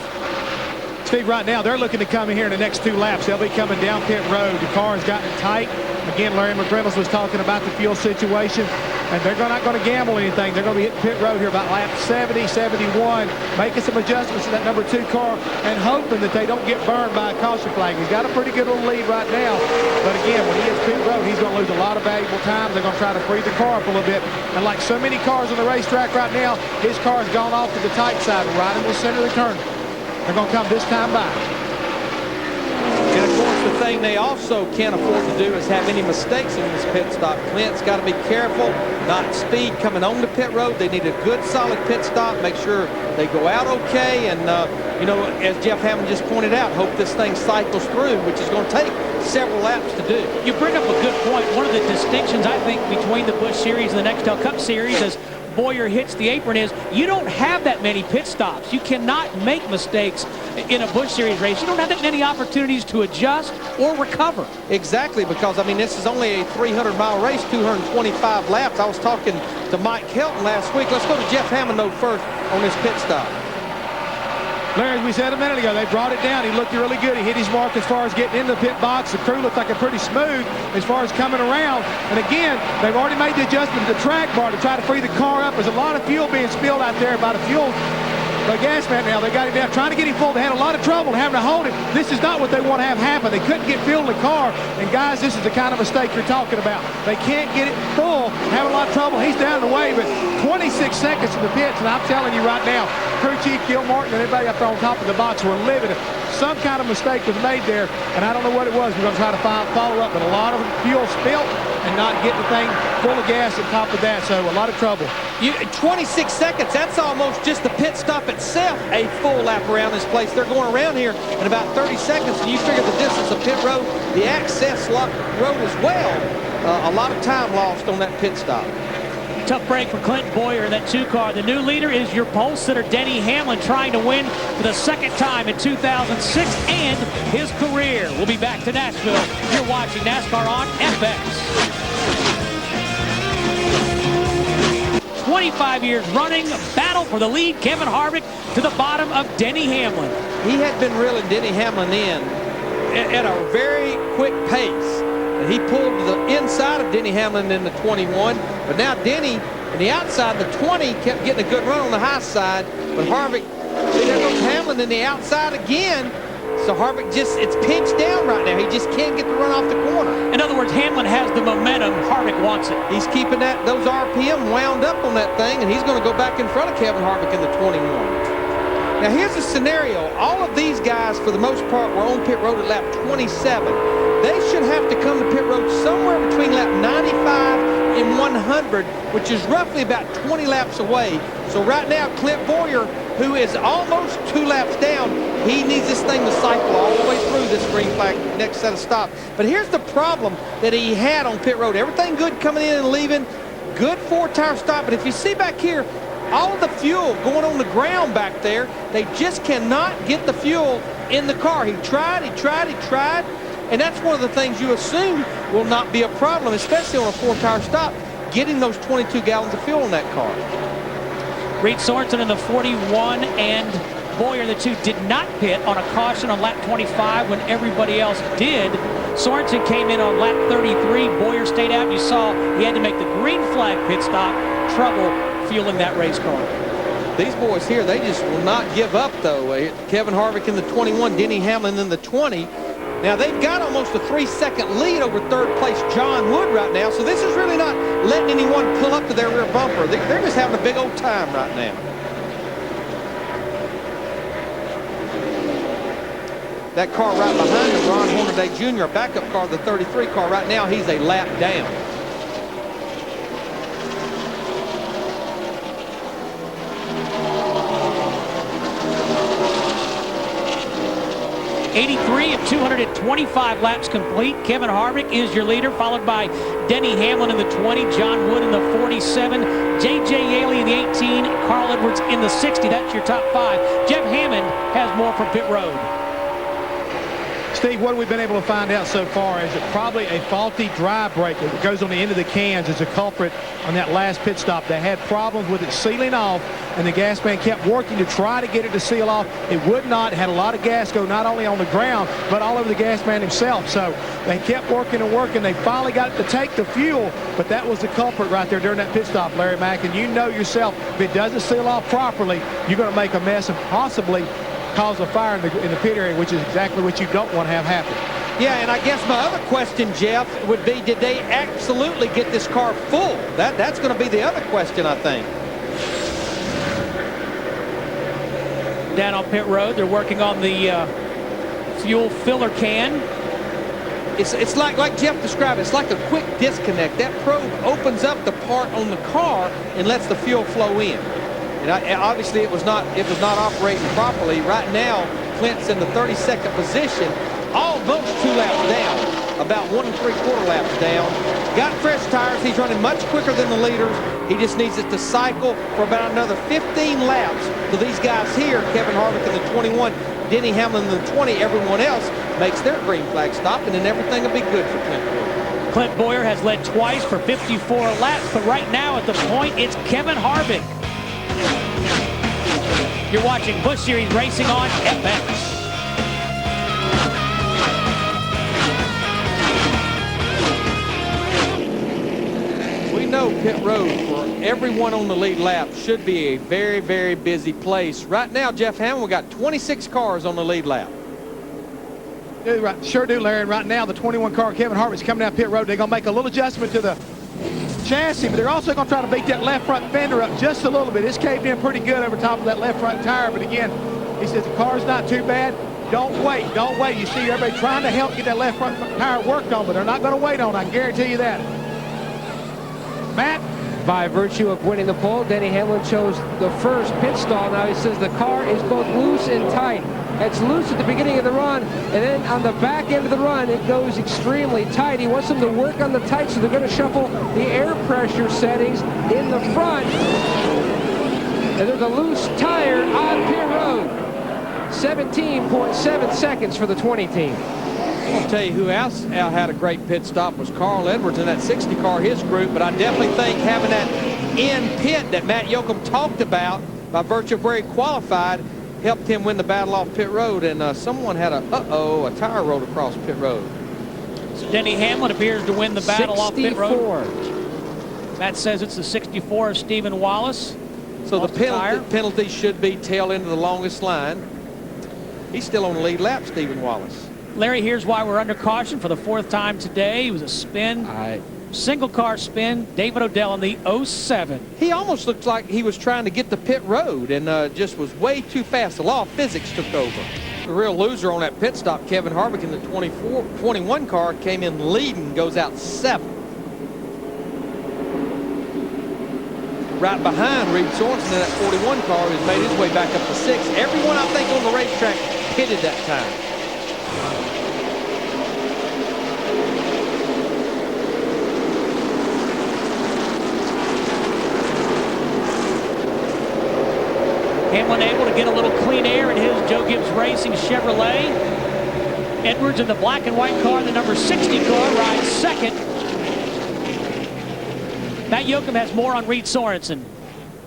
Steve, right now they're looking to come in here in the next 2 laps. They'll be coming down pit road. The car has gotten tight. Again, Larry McReynolds was talking about the fuel situation, and they're not going to gamble anything. They're going to be hitting pit road here about lap 70, 71, making some adjustments to that number 2 car and hoping that they don't get burned by a caution flag. He's got a pretty good little lead right now, but again, when he hits pit road, he's going to lose a lot of valuable time. They're going to try to free the car up a little bit, and like so many cars on the racetrack right now, his car has gone off to the tight side, right in the center of the turn. They're going to come this time by. And of course, the thing they also can't afford to do is have any mistakes in this pit stop. Clint's got to be careful, not speed coming on the pit road. They need a good, solid pit stop, make sure they go out okay. And, you know, as Jeff Hammond just pointed out, hope this thing cycles through, which is going to take several laps to do. You bring up a good point. One of the distinctions, I think, between the Busch Series and the Nextel Cup Series is Bowyer hits the apron is you don't have that many pit stops. You cannot make mistakes in a Busch Series race. You don't have that many opportunities to adjust or recover. Exactly, because, I mean, this is only a 300-mile race, 225 laps. I was talking to Mike Helton last week. Let's go to Jeff Hammond, though, first on this pit stop. Larry, as we said a minute ago, they brought it down. He looked really good. He hit his mark as far as getting into the pit box. The crew looked like a pretty smooth as far as coming around. And again, they've already made the adjustment to the track bar to try to free the car up. There's a lot of fuel being spilled out there by the gas man now. They got him down, trying to get him full. They had a lot of trouble having to hold him. This is not what they want to have happen. They couldn't get fuel in the car. And guys, this is the kind of mistake you're talking about. They can't get it full, having a lot of trouble. He's down the way, but 26 seconds in the pits, and I'm telling you right now, crew chief Gil Martin and everybody up there on top of the box were livid. Some kind of mistake was made there, and I don't know what it was. We're going to try to follow up, but a lot of fuel spilt and not get the thing full of gas on top of that, so a lot of trouble. 26 seconds, that's almost just the pit stop itself, a full lap around this place. They're going around here in about 30 seconds, and you figure the distance of pit road, the access road as well. A lot of time lost on that pit stop. Tough break for Clint Bowyer in that 2 car. The new leader is your pole sitter, Denny Hamlin, trying to win for the 2nd time in 2006 and his career. We'll be back to Nashville. You're watching NASCAR on FX. 25 years running, battle for the lead. Kevin Harvick to the bottom of Denny Hamlin. He had been reeling Denny Hamlin in at a very quick pace. And he pulled to the inside of Denny Hamlin in the 21. But now Denny, on the outside, the 20, kept getting a good run on the high side. But Harvick, see, there goes Hamlin in the outside again. So Harvick it's pinched down right now. He just can't get the run off the corner. In other words, Hamlin has the momentum. Harvick wants it. He's keeping those RPM wound up on that thing, and he's going to go back in front of Kevin Harvick in the 21. Now here's the scenario. All of these guys, for the most part, were on pit road at lap 27. They should have to come to pit road somewhere between lap 95 and 100, which is roughly about 20 laps away. So right now, Clint Bowyer, who is almost 2 laps down, he needs this thing to cycle all the way through this green flag next set of stops. But here's the problem that he had on pit road. Everything good coming in and leaving, good 4-tire stop. But if you see back here, all of the fuel going on the ground back there, they just cannot get the fuel in the car. He tried. And that's one of the things you assume will not be a problem, especially on a 4-tire stop, getting those 22 gallons of fuel in that car. Reed Sorensen in the 41 and Bowyer, the 2, did not pit on a caution on lap 25 when everybody else did. Sorensen came in on lap 33. Bowyer stayed out. You saw he had to make the green flag pit stop. Trouble fueling that race car. These boys here, they just will not give up, though. Kevin Harvick in the 21, Denny Hamlin in the 20. Now, they've got almost a 3-second lead over 3rd place John Wood right now, so this is really not letting anyone pull up to their rear bumper. They're just having a big old time right now. That car right behind him, Ron Hornaday Jr., a backup car, the 33 car, right now, he's a lap down. 83 of 225 laps complete. Kevin Harvick is your leader, followed by Denny Hamlin in the 20, John Wood in the 47, J.J. Yaley in the 18, Carl Edwards in the 60. That's your top 5. Jeff Hammond has more from pit road. Steve, what we've been able to find out so far is that probably a faulty dry brake that goes on the end of the cans is a culprit on that last pit stop. They had problems with it sealing off, and the gas man kept working to try to get it to seal off. It would not. It had a lot of gas go not only on the ground, but all over the gas man himself. So they kept working and working. They finally got it to take the fuel, but that was the culprit right there during that pit stop, Larry Mack. And you know yourself, if it doesn't seal off properly, you're going to make a mess and possibly cause a fire in the pit area, which is exactly what you don't want to have happen. Yeah, and I guess my other question, Jeff, would be, did they absolutely get this car full? That's going to be the other question, I think. Down on pit road, they're working on the fuel filler can. It's like Jeff described, it's like a quick disconnect. That probe opens up the part on the car and lets the fuel flow in. And obviously it was not operating properly. Right now, Clint's in the 32nd position, almost 2 laps down, about 1 3/4 laps down. Got fresh tires. He's running much quicker than the leaders. He just needs it to cycle for about another 15 laps. So these guys here, Kevin Harvick in the 21, Denny Hamlin in the 20, everyone else makes their green flag stop, and then everything will be good for Clint Boyer. Clint Boyer has led twice for 54 laps, but right now at the point, it's Kevin Harvick. You're watching Busch Series Racing on FX. We know pit road for everyone on the lead lap should be a very, very busy place. Right now, Jeff Hammond, we got 26 cars on the lead lap. Sure do, Larry. And right now, the 21 car, Kevin Harvick's coming down pit road. They're going to make a little adjustment to the chassis, but they're also going to try to beat that left front fender up just a little bit. It's caved in pretty good over top of that left front tire, but again, he says the car's not too bad. Don't wait, don't wait. You see everybody trying to help get that left front tire worked on, but they're not going to wait on it, I can guarantee you that. Matt? By virtue of winning the pole, Denny Hamlin chose the first pit stall. Now he says the car is both loose and tight. It's loose at the beginning of the run, and then on the back end of the run, it goes extremely tight. He wants them to work on the tight, so they're going to shuffle the air pressure settings in the front. And there's a loose tire on pit road. 17.7 seconds for the 20 team. I'll tell you who else had a great pit stop was Carl Edwards in that 60 car, his group. But I definitely think having that in pit that Matt Yoakum talked about by virtue of where he qualified helped him win the battle off pit road. And someone had a tire rolled across pit road. So Denny Hamlin appears to win the battle off pit road. Matt says it's the 64 of Stephen Wallace. So the penalty should be tail end of the longest line. He's still on the lead lap, Stephen Wallace. Larry, here's why we're under caution for the 4th time today. It was a spin, single car spin. David O'Dell in the 07. He almost looked like he was trying to get the pit road and just was way too fast. The law of physics took over. The real loser on that pit stop, Kevin Harvick in the 21 car, came in leading, goes out 7. Right behind Reed Sorensen in that 41 car, who's made his way back up to 6. Everyone, I think, on the racetrack pitted that time. Hamlin able to get a little clean air in his Joe Gibbs Racing Chevrolet. Edwards in the black and white car, the number 60 car, rides second. Matt Yoakum has more on Reed Sorensen.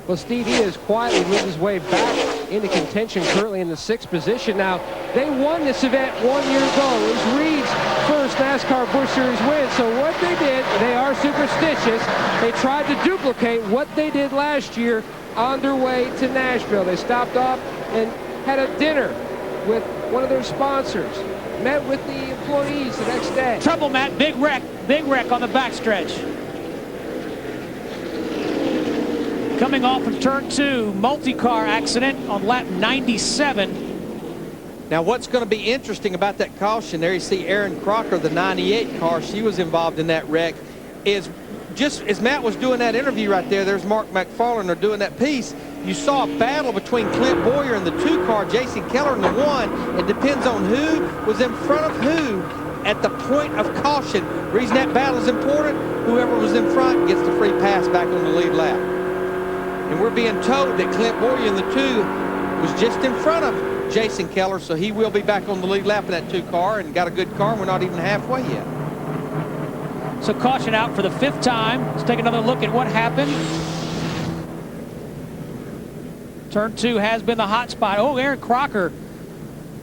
Well, Steve, he has quietly moved his way back into contention, currently in the 6th position. Now, they won this event 1 year ago. It was Reed's first NASCAR Busch Series win. So what they did, they are superstitious. They tried to duplicate what they did last year on their way to Nashville. They stopped off and had a dinner with one of their sponsors, met with the employees the next day. Trouble, Matt, big wreck on the backstretch. Coming off of turn 2, multi-car accident on lap 97. Now what's going to be interesting about that caution, there you see Erin Crocker, the 98 car, she was involved in that wreck, is just as Matt was doing that interview right there, there's Mark McFarland, they're doing that piece. You saw a battle between Clint Boyer and the 2 car, Jason Keller in the 1. It depends on who was in front of who at the point of caution. The reason that battle is important, whoever was in front gets the free pass back on the lead lap. And we're being told that Clint Boyer in the 2 was just in front of Jason Keller, so he will be back on the lead lap in that 2 car and got a good car. We're not even halfway yet. So caution out for the 5th time. Let's take another look at what happened. Turn 2 has been the hot spot. Oh, Erin Crocker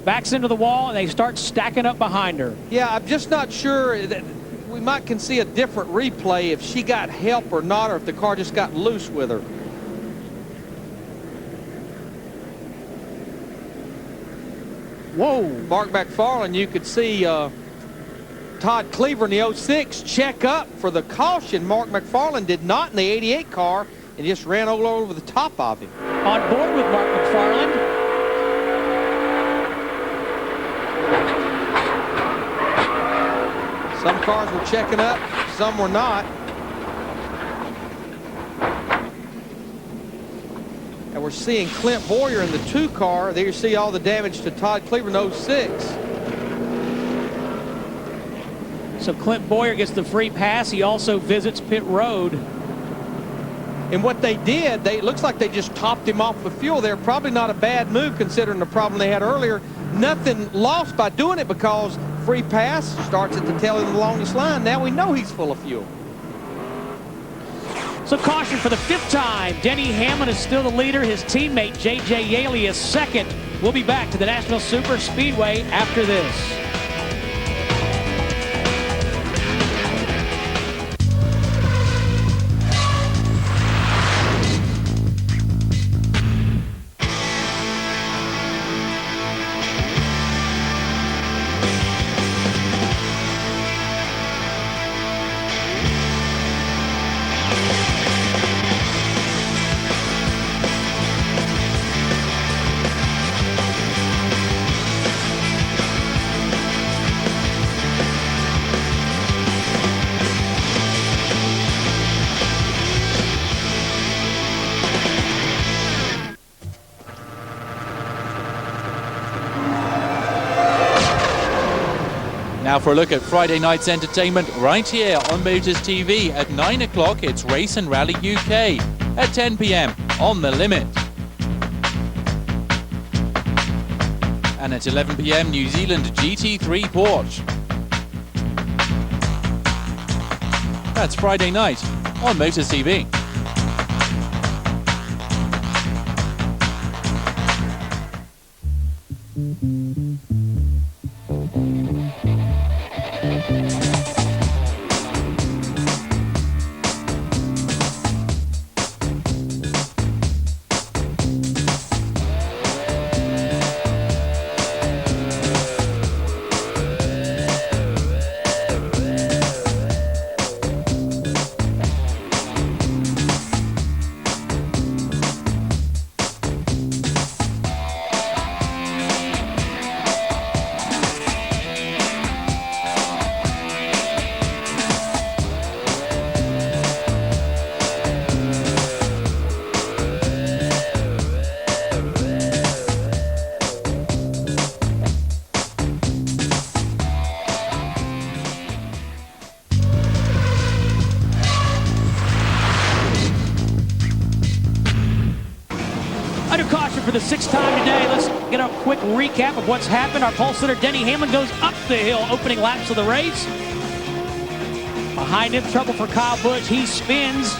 backs into the wall, and they start stacking up behind her. Yeah, I'm just not sure that we might can see a different replay if she got help or not, or if the car just got loose with her. Whoa. Mark McFarland, you could see Todd Cleaver in the 06 check up for the caution. Mark McFarland did not in the 88 car and just ran all over the top of him. On board with Mark McFarland. Some cars were checking up, some were not. And we're seeing Clint Boyer in the 2 car. There you see all the damage to Todd Cleaver in 06. So Clint Boyer gets the free pass. He also visits pit road. And what they did, it looks like they just topped him off with fuel there. Probably not a bad move considering the problem they had earlier. Nothing lost by doing it because free pass starts at the tail end of the longest line. Now we know he's full of fuel. So caution for the 5th time. Denny Hamlin is still the leader. His teammate J.J. Yaley is second. We'll be back to the Nashville Super Speedway after this. Now for a look at Friday night's entertainment right here on Motors TV. At 9 o'clock, it's Race and Rally UK. At 10 p.m, On the Limit. And at 11 p.m, New Zealand GT3 Porsche. That's Friday night on Motors TV. Under caution for the 6th time today. Let's get a quick recap of what's happened. Our pole sitter Denny Hamlin goes up the hill, opening laps of the race. Behind him, trouble for Kyle Busch. He spins,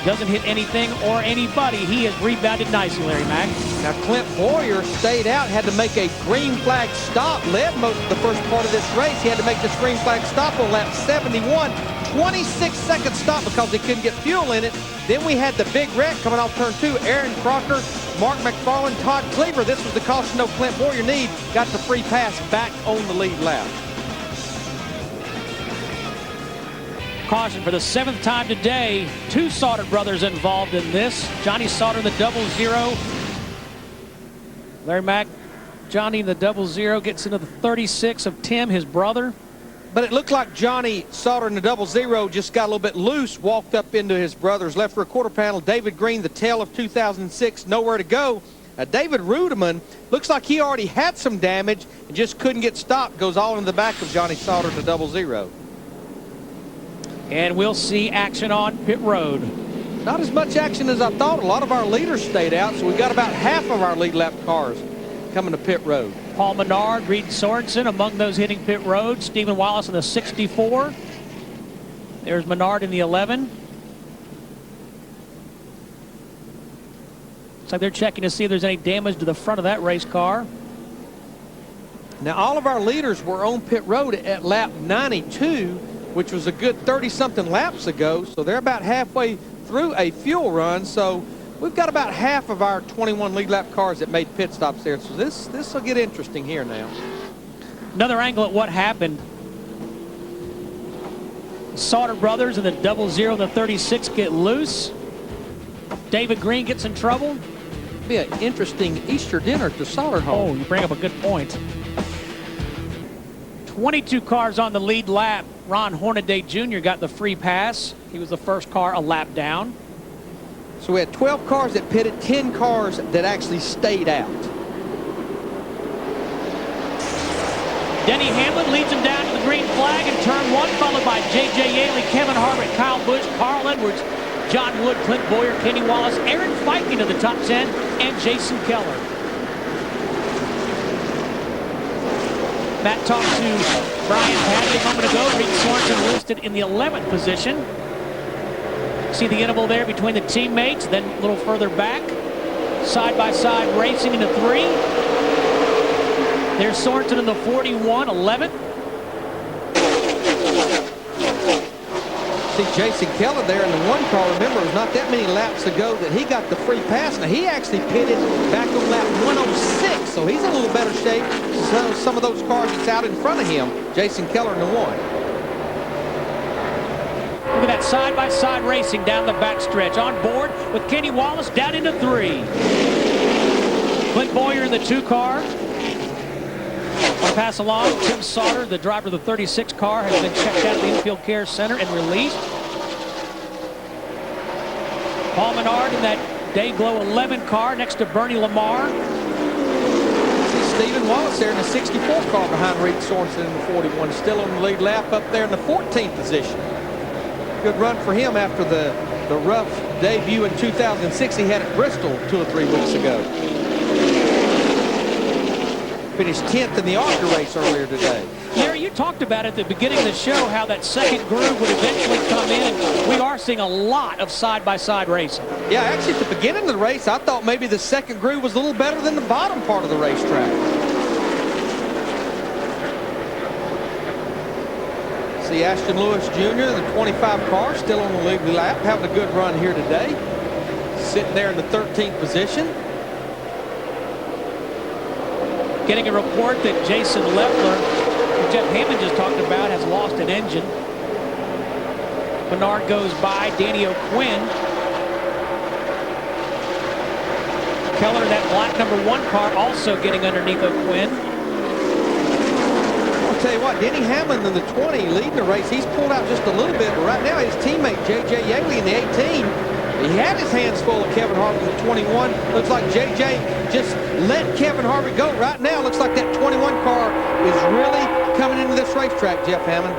doesn't hit anything or anybody. He has rebounded nicely, Larry Mack. Now Clint Boyer stayed out, had to make a green flag stop, led most of the first part of this race. He had to make this green flag stop on lap 71. 26-second stop because he couldn't get fuel in it. Then we had the big wreck coming off turn 2. Aaron Crocker, Mark McFarland, Todd Cleaver. This was the caution no Clint Boyer need. Got the free pass back on the lead lap. Caution for the 7th time today. 2 Sauter brothers involved in this. Johnny Sauter in the 00. Larry Mack, Johnny in the 00 gets into the 36 of Tim, his brother. But it looked like Johnny Sauter in the 00 just got a little bit loose, walked up into his brother's left rear quarter panel. David Green, the tail of 2006, nowhere to go. David Rudeman looks like he already had some damage and just couldn't get stopped. Goes all in the back of Johnny Sauter in the 00. And we'll see action on pit road. Not as much action as I thought. A lot of our leaders stayed out, so we've got about half of our lead lap cars coming to pit road. Paul Menard, Reed Sorensen among those hitting pit road. Stephen Wallace in the 64. There's Menard in the 11. Looks like they're checking to see if there's any damage to the front of that race car. Now, all of our leaders were on pit road at lap 92, which was a good 30-something laps ago. So they're about halfway through a fuel run. So we've got about half of our 21 lead lap cars that made pit stops there. So this will get interesting here now. Another angle at what happened. Sauter brothers in the 00 and the 36 get loose. David Green gets in trouble. Be an interesting Easter dinner at the Sauter home. Oh, you bring up a good point. 22 cars on the lead lap. Ron Hornaday Jr. got the free pass. He was the first car a lap down. So we had 12 cars that pitted, 10 cars that actually stayed out. Denny Hamlin leads him down to the green flag in turn 1, followed by J.J. Yaley, Kevin Harvick, Kyle Busch, Carl Edwards, John Wood, Clint Boyer, Kenny Wallace, Aaron Fike into the top 10, and Jason Keller. Matt talked to Brian Padley a moment ago. Reed Sorensen listed in the 11th position. See the interval there between the teammates, then a little further back. Side-by-side racing into 3. There's Sorensen in the 41, 11th. See Jason Keller there in the 1 car. Remember, it was not that many laps ago that he got the free pass. Now, he actually pitted back on lap 106, so he's in a little better shape. So some of those cars that's out in front of him, Jason Keller in the 1. Look at that side-by-side racing down the backstretch. On board with Kenny Wallace down into 3. Clint Boyer in the 2 car. Want to pass along, Tim Sauter, the driver of the 36 car, has been checked out of the infield care center and released. Paul Menard in that Dayglow 11 car next to Bernie Lamar. See Stephen Wallace there in the 64 car behind Reed Sorensen in the 41. Still on the lead lap up there in the 14th position. Good run for him after the rough debut in 2006 he had at Bristol 2 or 3 weeks ago. Finished 10th in the ARCA race earlier today. Larry, you talked about at the beginning of the show how that second groove would eventually come in, and we are seeing a lot of side-by-side racing. Yeah, actually at the beginning of the race, I thought maybe the second groove was a little better than the bottom part of the racetrack. See Ashton Lewis Jr., the 25 car, still on the lead lap, having a good run here today. Sitting there in the 13th position. Getting a report that Jason Leffler, who Jeff Hammond just talked about, has lost an engine. Menard goes by, Danny O'Quinn. Keller, that black number 1 car, also getting underneath O'Quinn. I'll tell you what, Denny Hamlin in the 20 leading the race. He's pulled out just a little bit, but right now his teammate J.J. Yaley in the 18, he had his hands full of Kevin Harvick in the 21. Looks like J.J. just let Kevin Harvick go. Right now, looks like that 21 car is really coming into this racetrack, Jeff Hammond.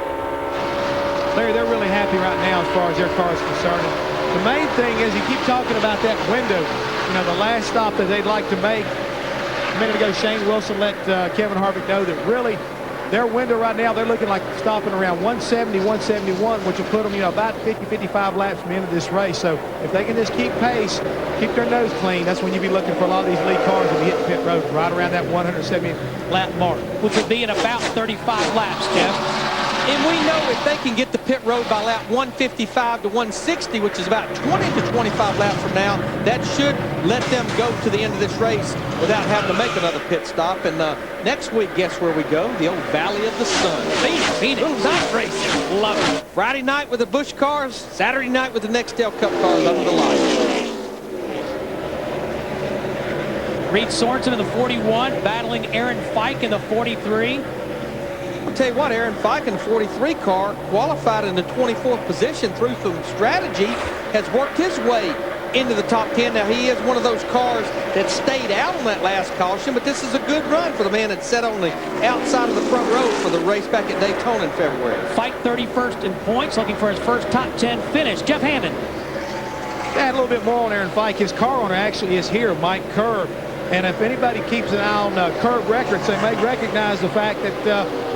Larry, they're really happy right now as far as their car is concerned. The main thing is you keep talking about that window. You know, the last stop that they'd like to make. A minute ago, Shane Wilson let Kevin Harvick know that really their window right now, they're looking like stopping around 170, 171, which will put them, you know, about 50, 55 laps from the end of this race. So if they can just keep pace, keep their nose clean, that's when you'll be looking for a lot of these lead cars to be hitting pit road right around that 170 lap mark. Which would be in about 35 laps, Jeff. And we know if they can get the pit road by lap 155 to 160, which is about 20 to 25 laps from now, that should let them go to the end of this race without having to make another pit stop. And next week, guess where we go? The old Valley of the Sun. Phoenix. Little night racing. Love it. Friday night with the Busch cars, Saturday night with the Nextel Cup cars under the lights. Reed Sorensen in the 41, battling Aaron Fike in the 43. I'll tell you what, Aaron Fike in the 43 car qualified in the 24th position through some strategy, has worked his way into the top 10. Now, he is one of those cars that stayed out on that last caution, but this is a good run for the man that sat on the outside of the front row for the race back at Daytona in February. Fike 31st in points, looking for his first top 10 finish. Jeff Hammond. Add a little bit more on Aaron Fike. His car owner actually is here, Mike Kerr. And if anybody keeps an eye on Curb Records, they may recognize the fact that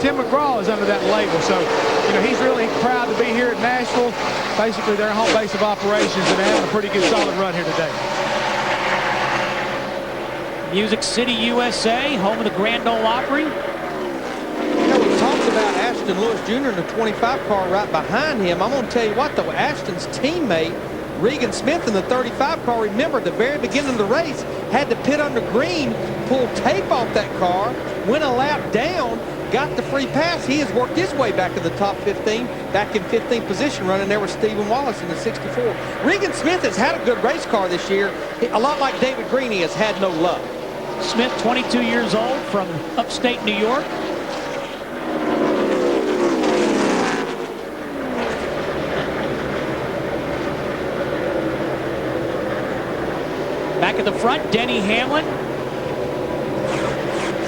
Tim McGraw is under that label. So, you know, he's really proud to be here at Nashville, basically their home base of operations, and having a pretty good solid run here today. Music City, USA, home of the Grand Ole Opry. You know, we talked about Ashton Lewis Jr. in the 25 car right behind him. I'm going to tell you what, though, Ashton's teammate, Regan Smith in the 35 car, remember at the very beginning of the race, had to pit under green, pull tape off that car, went a lap down, got the free pass. He has worked his way back to the top 15, back in 15th position, running there with Stephen Wallace in the 64. Regan Smith has had a good race car this year. A lot like David Green, he has had no luck. Smith, 22 years old, from upstate New York. Back at the front, Denny Hamlin.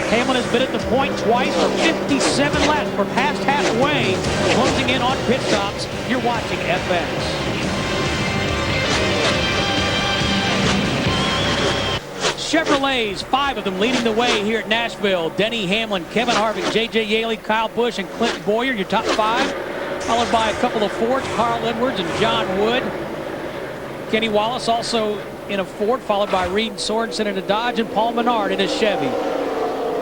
Hamlin has been at the point twice for 57 laps. We're past halfway, closing in on pit stops. You're watching FX. Chevrolets, 5 of them leading the way here at Nashville. Denny Hamlin, Kevin Harvick, J.J. Yaley, Kyle Busch, and Clint Boyer, your top 5. Followed by a couple of Fords, Carl Edwards and John Wood. Kenny Wallace also in a Ford, followed by Reed Sorensen in a Dodge, and Paul Menard in a Chevy.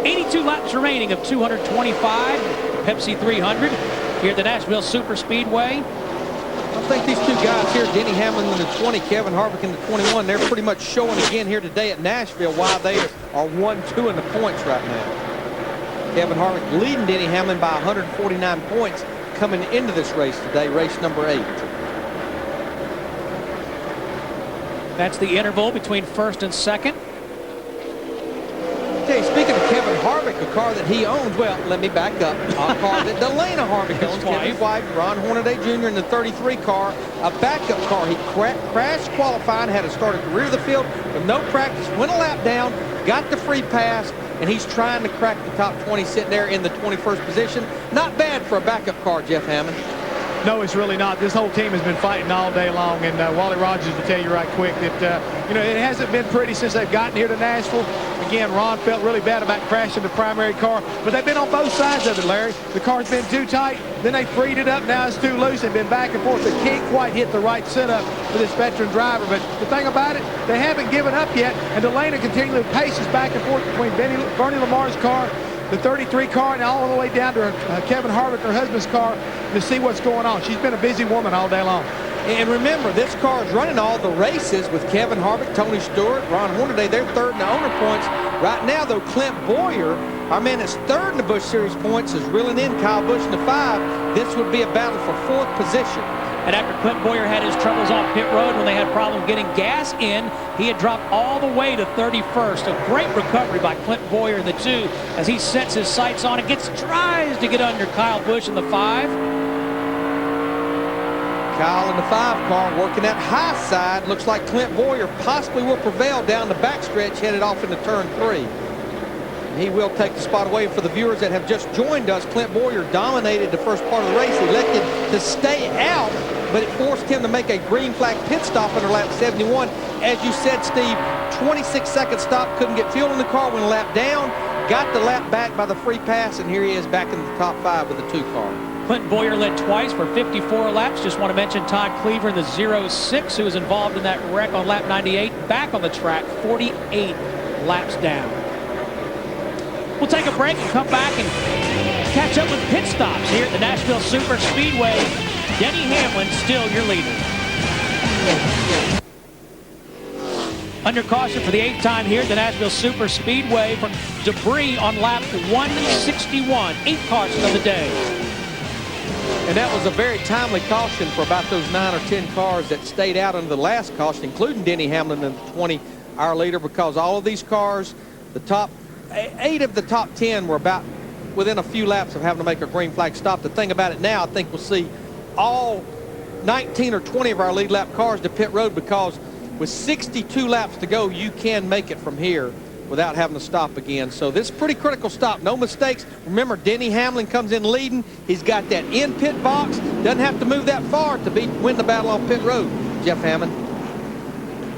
82 laps remaining of 225, Pepsi 300 here at the Nashville Super Speedway. I think these two guys here, Denny Hamlin in the 20, Kevin Harvick in the 21, they're pretty much showing again here today at Nashville why they are 1-2 in the points right now. Kevin Harvick leading Denny Hamlin by 149 points coming into this race today, race number 8. That's the interval between first and second. Okay, speaking of Kevin Harvick, a car that he owns, well, let me back up. A car that Delana Harvick owns, Kevin's wife, Ron Hornaday Jr. in the 33 car, a backup car. He crashed qualifying, had to start at the rear of the field with no practice, went a lap down, got the free pass, and he's trying to crack the top 20, sitting there in the 21st position. Not bad for a backup car, Jeff Hammond. No, it's really not. This whole team has been fighting all day long, and Wally Rogers will tell you right quick that, it hasn't been pretty since they've gotten here to Nashville. Again, Ron felt really bad about crashing the primary car, but they've been on both sides of it, Larry. The car's been too tight, then they freed it up, now it's too loose. They've been back and forth. They can't quite hit the right setup for this veteran driver, but the thing about it, they haven't given up yet, and Delana continually paces back and forth between Bernie Lamar's car, the 33 car, and all the way down to Kevin Harvick, her husband's car, to see what's going on. She's been a busy woman all day long. And remember, this car is running all the races with Kevin Harvick, Tony Stewart, Ron Hornaday. They're third in the owner points. Right now, though, Clint Boyer, our man that's third in the Busch Series points, is reeling in Kyle Busch in the 5. This would be a battle for 4th position. And after Clint Boyer had his troubles off pit road when they had problems getting gas in, he had dropped all the way to 31st. A great recovery by Clint Boyer in the 2 as he sets his sights on it, tries to get under Kyle Busch in the 5. Kyle in the 5 car working that high side. Looks like Clint Boyer possibly will prevail down the backstretch, headed off into turn 3. He will take the spot away. For the viewers that have just joined us, Clint Boyer dominated the first part of the race. He elected to stay out, but it forced him to make a green flag pit stop under lap 71. As you said, Steve, 26-second stop, couldn't get fuel in the car, went a lap down, got the lap back by the free pass, and here he is back in the top 5 with the 2 car. Clinton Boyer led twice for 54 laps. Just want to mention Todd Cleaver in the 06, who was involved in that wreck on lap 98, back on the track, 48 laps down. We'll take a break and come back and catch up with pit stops here at the Nashville Super Speedway. Denny Hamlin still your leader. Under caution for the 8th time here at the Nashville Super Speedway from debris on lap 161. 8th caution of the day. And that was a very timely caution for about those 9 or 10 cars that stayed out under the last caution, including Denny Hamlin in the 20, our leader, because all of these cars, the top 8 of the top 10 were about within a few laps of having to make a green flag stop. The thing about it now, I think we'll see all 19 or 20 of our lead lap cars to pit road, because with 62 laps to go, you can make it from here without having to stop again. So this is a pretty critical stop. No mistakes. Remember, Denny Hamlin comes in leading. He's got that in pit box. Doesn't have to move that far to win the battle on pit road. Jeff Hammond.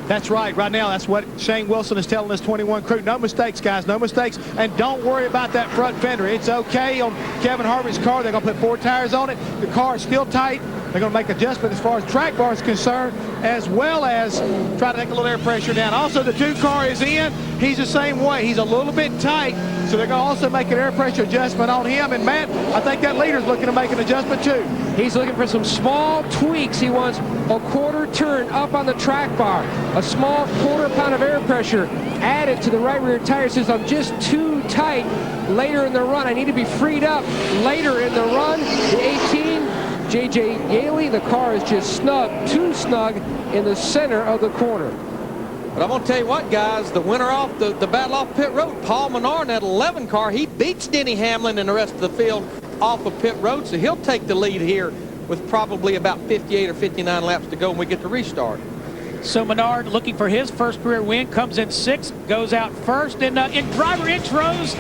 That's right. Right now, that's what Shane Wilson is telling this 21 crew. No mistakes, guys. No mistakes. And don't worry about that front fender. It's okay on Kevin Harvick's car. They're going to put 4 tires on it. The car is still tight. They're going to make adjustment as far as track bar is concerned, as well as try to take a little air pressure down. Also, the 2 car is in. He's the same way. He's a little bit tight, so they're going to also make an air pressure adjustment on him. And, Matt, I think that leader's looking to make an adjustment, too. He's looking for some small tweaks. He wants a quarter turn up on the track bar, a small quarter pound of air pressure added to the right rear tire. Says, I'm just too tight later in the run. I need to be freed up later in the run. The 18, J.J. Yaley, the car is just snug, too snug in the center of the corner. But I'm going to tell you what, guys, the winner off the battle off pit road, Paul Menard in that 11 car, he beats Denny Hamlin and the rest of the field off of pit road, so he'll take the lead here with probably about 58 or 59 laps to go when we get to restart. So Menard looking for his first career win, comes in 6th, goes out first, and in driver intros,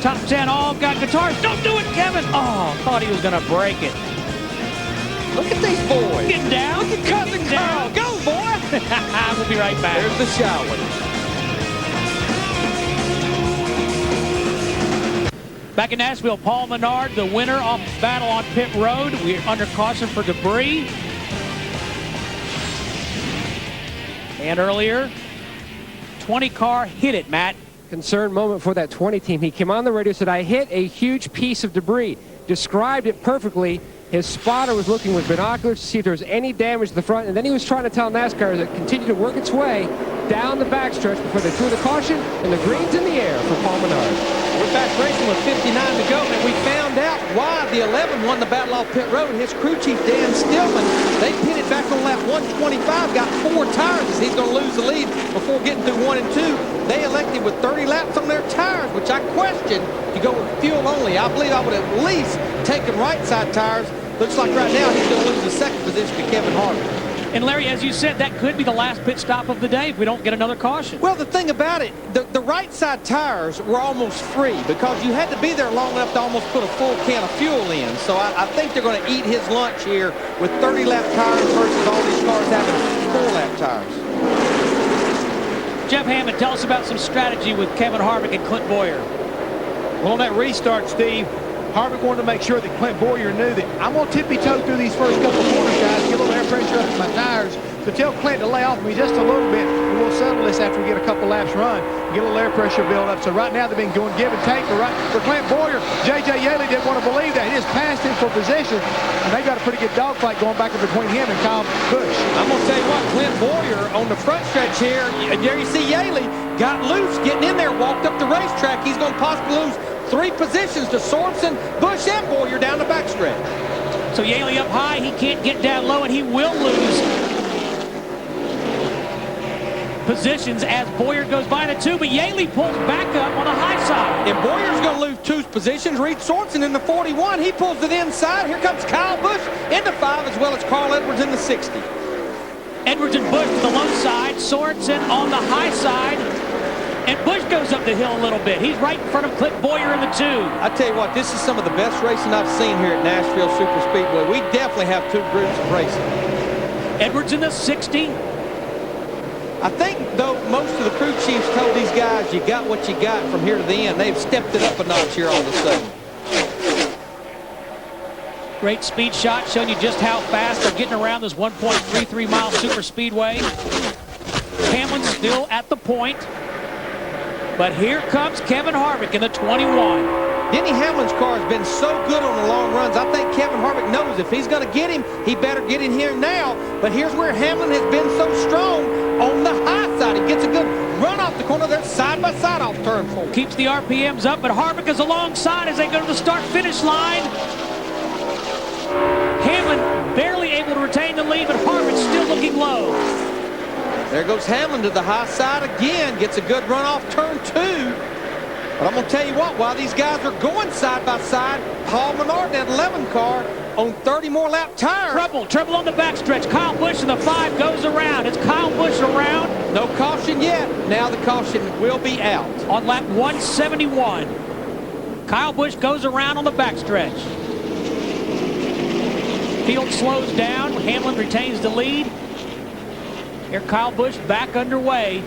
top 10 all got guitars. Don't do it, Kevin! Oh, thought he was going to break it. Look at these boys. Getting down. Look at Cousin Carl. Go, boy. We'll be right back. There's the shower. Back in Nashville, Paul Menard, the winner off battle on pit road. We're under caution for debris. And earlier, 20 car hit it, Matt. Concern moment for that 20 team. He came on the radio, said, I hit a huge piece of debris. Described it perfectly. His spotter was looking with binoculars to see if there was any damage to the front, and then he was trying to tell NASCAR that it continued to work its way down the backstretch before they threw the caution, and the green's in the air for Paul Menard. We're back racing with 59 to go, and we found out why the 11 won the battle off pit road. His crew chief, Dan Stillman, they pitted back on lap 125, got 4 tires as he's going to lose the lead before getting through 1 and 2. They elected with 30 laps on their tires, which I question to go with fuel only. I believe I would at least take them right side tires. Looks like right now he's going to lose the second position to Kevin Harvick. And Larry, as you said, that could be the last pit stop of the day if we don't get another caution. Well, the thing about it, the right side tires were almost free because you had to be there long enough to almost put a full can of fuel in. So I think they're going to eat his lunch here with 30-lap tires versus all these cars having 4-lap tires. Jeff Hammond, tell us about some strategy with Kevin Harvick and Clint Boyer. Well, on that restart, Steve, Harvick wanted to make sure that Clint Boyer knew that I'm going to tippy-toe through these first couple corners, guys, get a little air pressure up in my tires. So tell Clint to lay off me just a little bit, and we'll settle this after we get a couple laps run, get a little air pressure build up. So right now they've been going give and take. For Clint Boyer, J.J. Yaley didn't want to believe that. He just passed him for position, and they got a pretty good dogfight going back between him and Kyle Busch. I'm going to tell you what, Clint Boyer on the front stretch here, there you see Yaley got loose, getting in there, walked up the racetrack. He's going to possibly lose 3 positions to Sorensen, Busch, and Boyer down the backstretch. So Yaley up high, he can't get down low, and he will lose positions as Boyer goes by the 2, but Yaley pulls back up on the high side. And Boyer's going to lose 2 positions. Reed Sorensen in the 41. He pulls to the inside. Here comes Kyle Busch in the 5, as well as Carl Edwards in the 60. Edwards and Busch to the low side, Sorensen on the high side, and Busch goes up the hill a little bit. He's right in front of Clint Boyer in the 2. I tell you what, this is some of the best racing I've seen here at Nashville Super Speedway. We definitely have 2 groups of racing. Edwards in the 60. I think, though, most of the crew chiefs told these guys, you got what you got from here to the end. They've stepped it up a notch here all of a sudden. Great speed shot showing you just how fast they're getting around this 1.33 mile super speedway. Hamlin still at the point. But here comes Kevin Harvick in the 21. Denny Hamlin's car has been so good on the long runs. I think Kevin Harvick knows if he's going to get him, he better get in here now. But here's where Hamlin has been so strong on the high side. He gets a good run off the corner there, side by side off turn 4. Keeps the RPMs up, but Harvick is alongside as they go to the start-finish line. Hamlin barely able to retain the lead, but Harvick still looking low. There goes Hamlin to the high side again. Gets a good run off turn 2. But I'm going to tell you what, while these guys are going side by side, Paul Menard, that 11 car, on 30 more lap tires. Trouble on the backstretch. Kyle Busch in the 5 goes around. Is Kyle Busch around? No caution yet. Now the caution will be out. On lap 171. Kyle Busch goes around on the backstretch. Field slows down. Hamlin retains the lead. Here Kyle Busch back underway.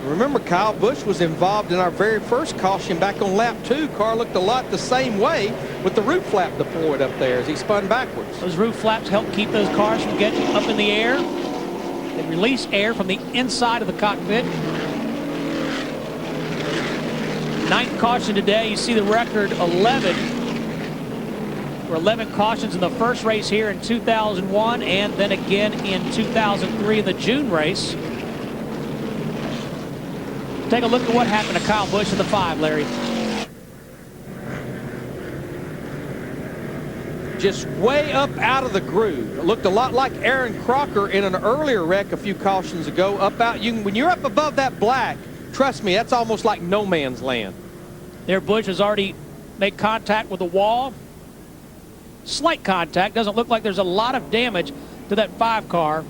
Remember, Kyle Busch was involved in our very first caution back on lap 2. Car looked a lot the same way with the roof flap deployed up there as he spun backwards. Those roof flaps help keep those cars from getting up in the air. They release air from the inside of the cockpit. 9th caution today. You see the record 11. There were 11 cautions in the first race here in 2001 and then again in 2003 in the June race. Take a look at what happened to Kyle Busch in the 5, Larry. Just way up out of the groove. It looked a lot like Aaron Crocker in an earlier wreck a few cautions ago. Up out, when you're up above that black, trust me, that's almost like no man's land. There, Busch has already made contact with the wall. Slight contact. Doesn't look like there's a lot of damage to that 5 car.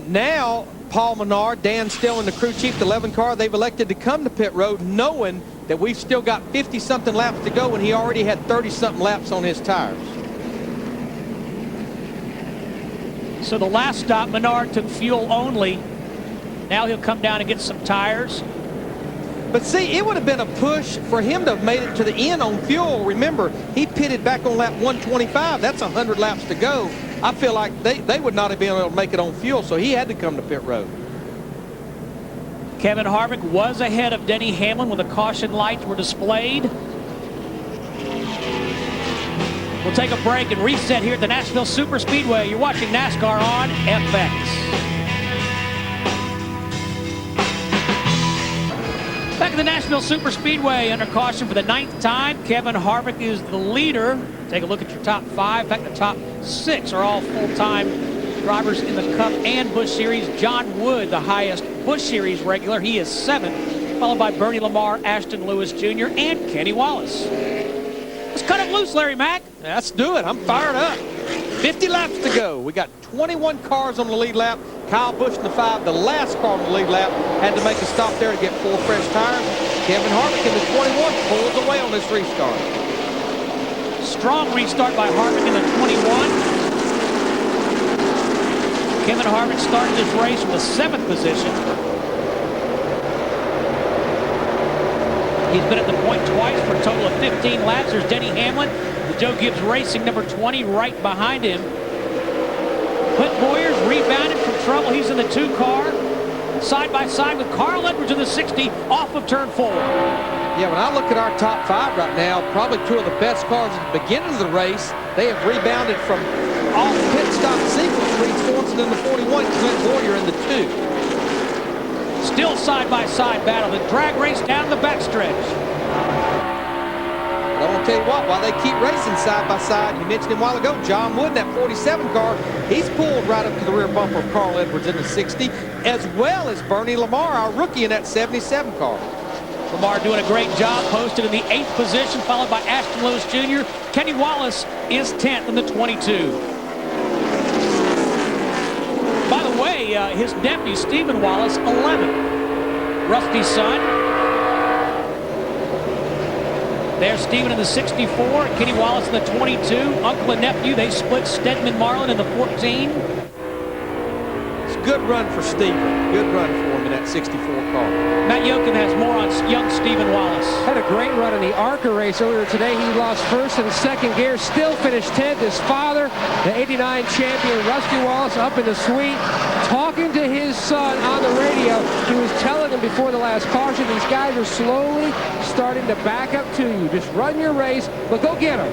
Now, Paul Menard, Dan Still, and the crew chief, the 11 car, they've elected to come to pit road knowing that we've still got 50-something laps to go when he already had 30-something laps on his tires. So the last stop, Menard took fuel only. Now he'll come down and get some tires. But see, it would have been a push for him to have made it to the end on fuel. Remember, he pitted back on lap 125. That's 100 laps to go. I feel like they would not have been able to make it on fuel, so he had to come to pit road. Kevin Harvick was ahead of Denny Hamlin when the caution lights were displayed. We'll take a break and reset here at the Nashville Superspeedway. You're watching NASCAR on FX. Back at the Nashville Superspeedway, under caution for the 9th time. Kevin Harvick is the leader. Take a look at your top 5. In fact, the top 6 are all full-time drivers in the Cup and Busch Series. John Wood, the highest Busch Series regular. He is 7th, followed by Bernie Lamar, Ashton Lewis Jr., and Kenny Wallace. Let's cut it loose, Larry Mack. Let's do it. I'm fired up. 50 laps to go. We got 21 cars on the lead lap. Kyle Busch in the 5, the last car on the lead lap, had to make a stop there to get 4 fresh tires. Kevin Harvick in the 21 pulls away on this restart. Strong restart by Harvick in the 21. Kevin Harvick started this race from the 7th position. He's been at the point twice for a total of 15 laps. There's Denny Hamlin, the Joe Gibbs Racing number 20 right behind him. Clint Boyer's rebounded from trouble. He's in the 2 car, side by side with Carl Edwards in the 60 off of turn 4. Yeah, when I look at our top 5 right now, probably 2 of the best cars at the beginning of the race. They have rebounded from off pit stop sequence. Reed Sorensen in the 41, Clint Boyer in the 2. Still side-by-side battle. The drag race down the backstretch. I want to tell you what, while they keep racing side-by-side, you mentioned him a while ago, John Wood in that 47 car, he's pulled right up to the rear bumper of Carl Edwards in the 60, as well as Bernie Lamar, our rookie in that 77 car. Lamar doing a great job, posted in the 8th position, followed by Ashton Lewis Jr. Kenny Wallace is 10th in the 22. By the way, his nephew, Stephen Wallace, 11th. Rusty's son. There's Stephen in the 64, Kenny Wallace in the 22. Uncle and nephew, they split Stedman Marlin in the 14. It's a good run for Stephen. Good run for him in that 64 car. Matt Yoakum has more on young Stephen Wallace. Had a great run in the ARCA race earlier today. He lost first and second gear, still finished 10th. His father, the 89 champion Rusty Wallace, up in the suite, talking to his son on the radio. He was telling him before the last caution, these guys are slowly starting to back up to you. Just run your race, but go get them.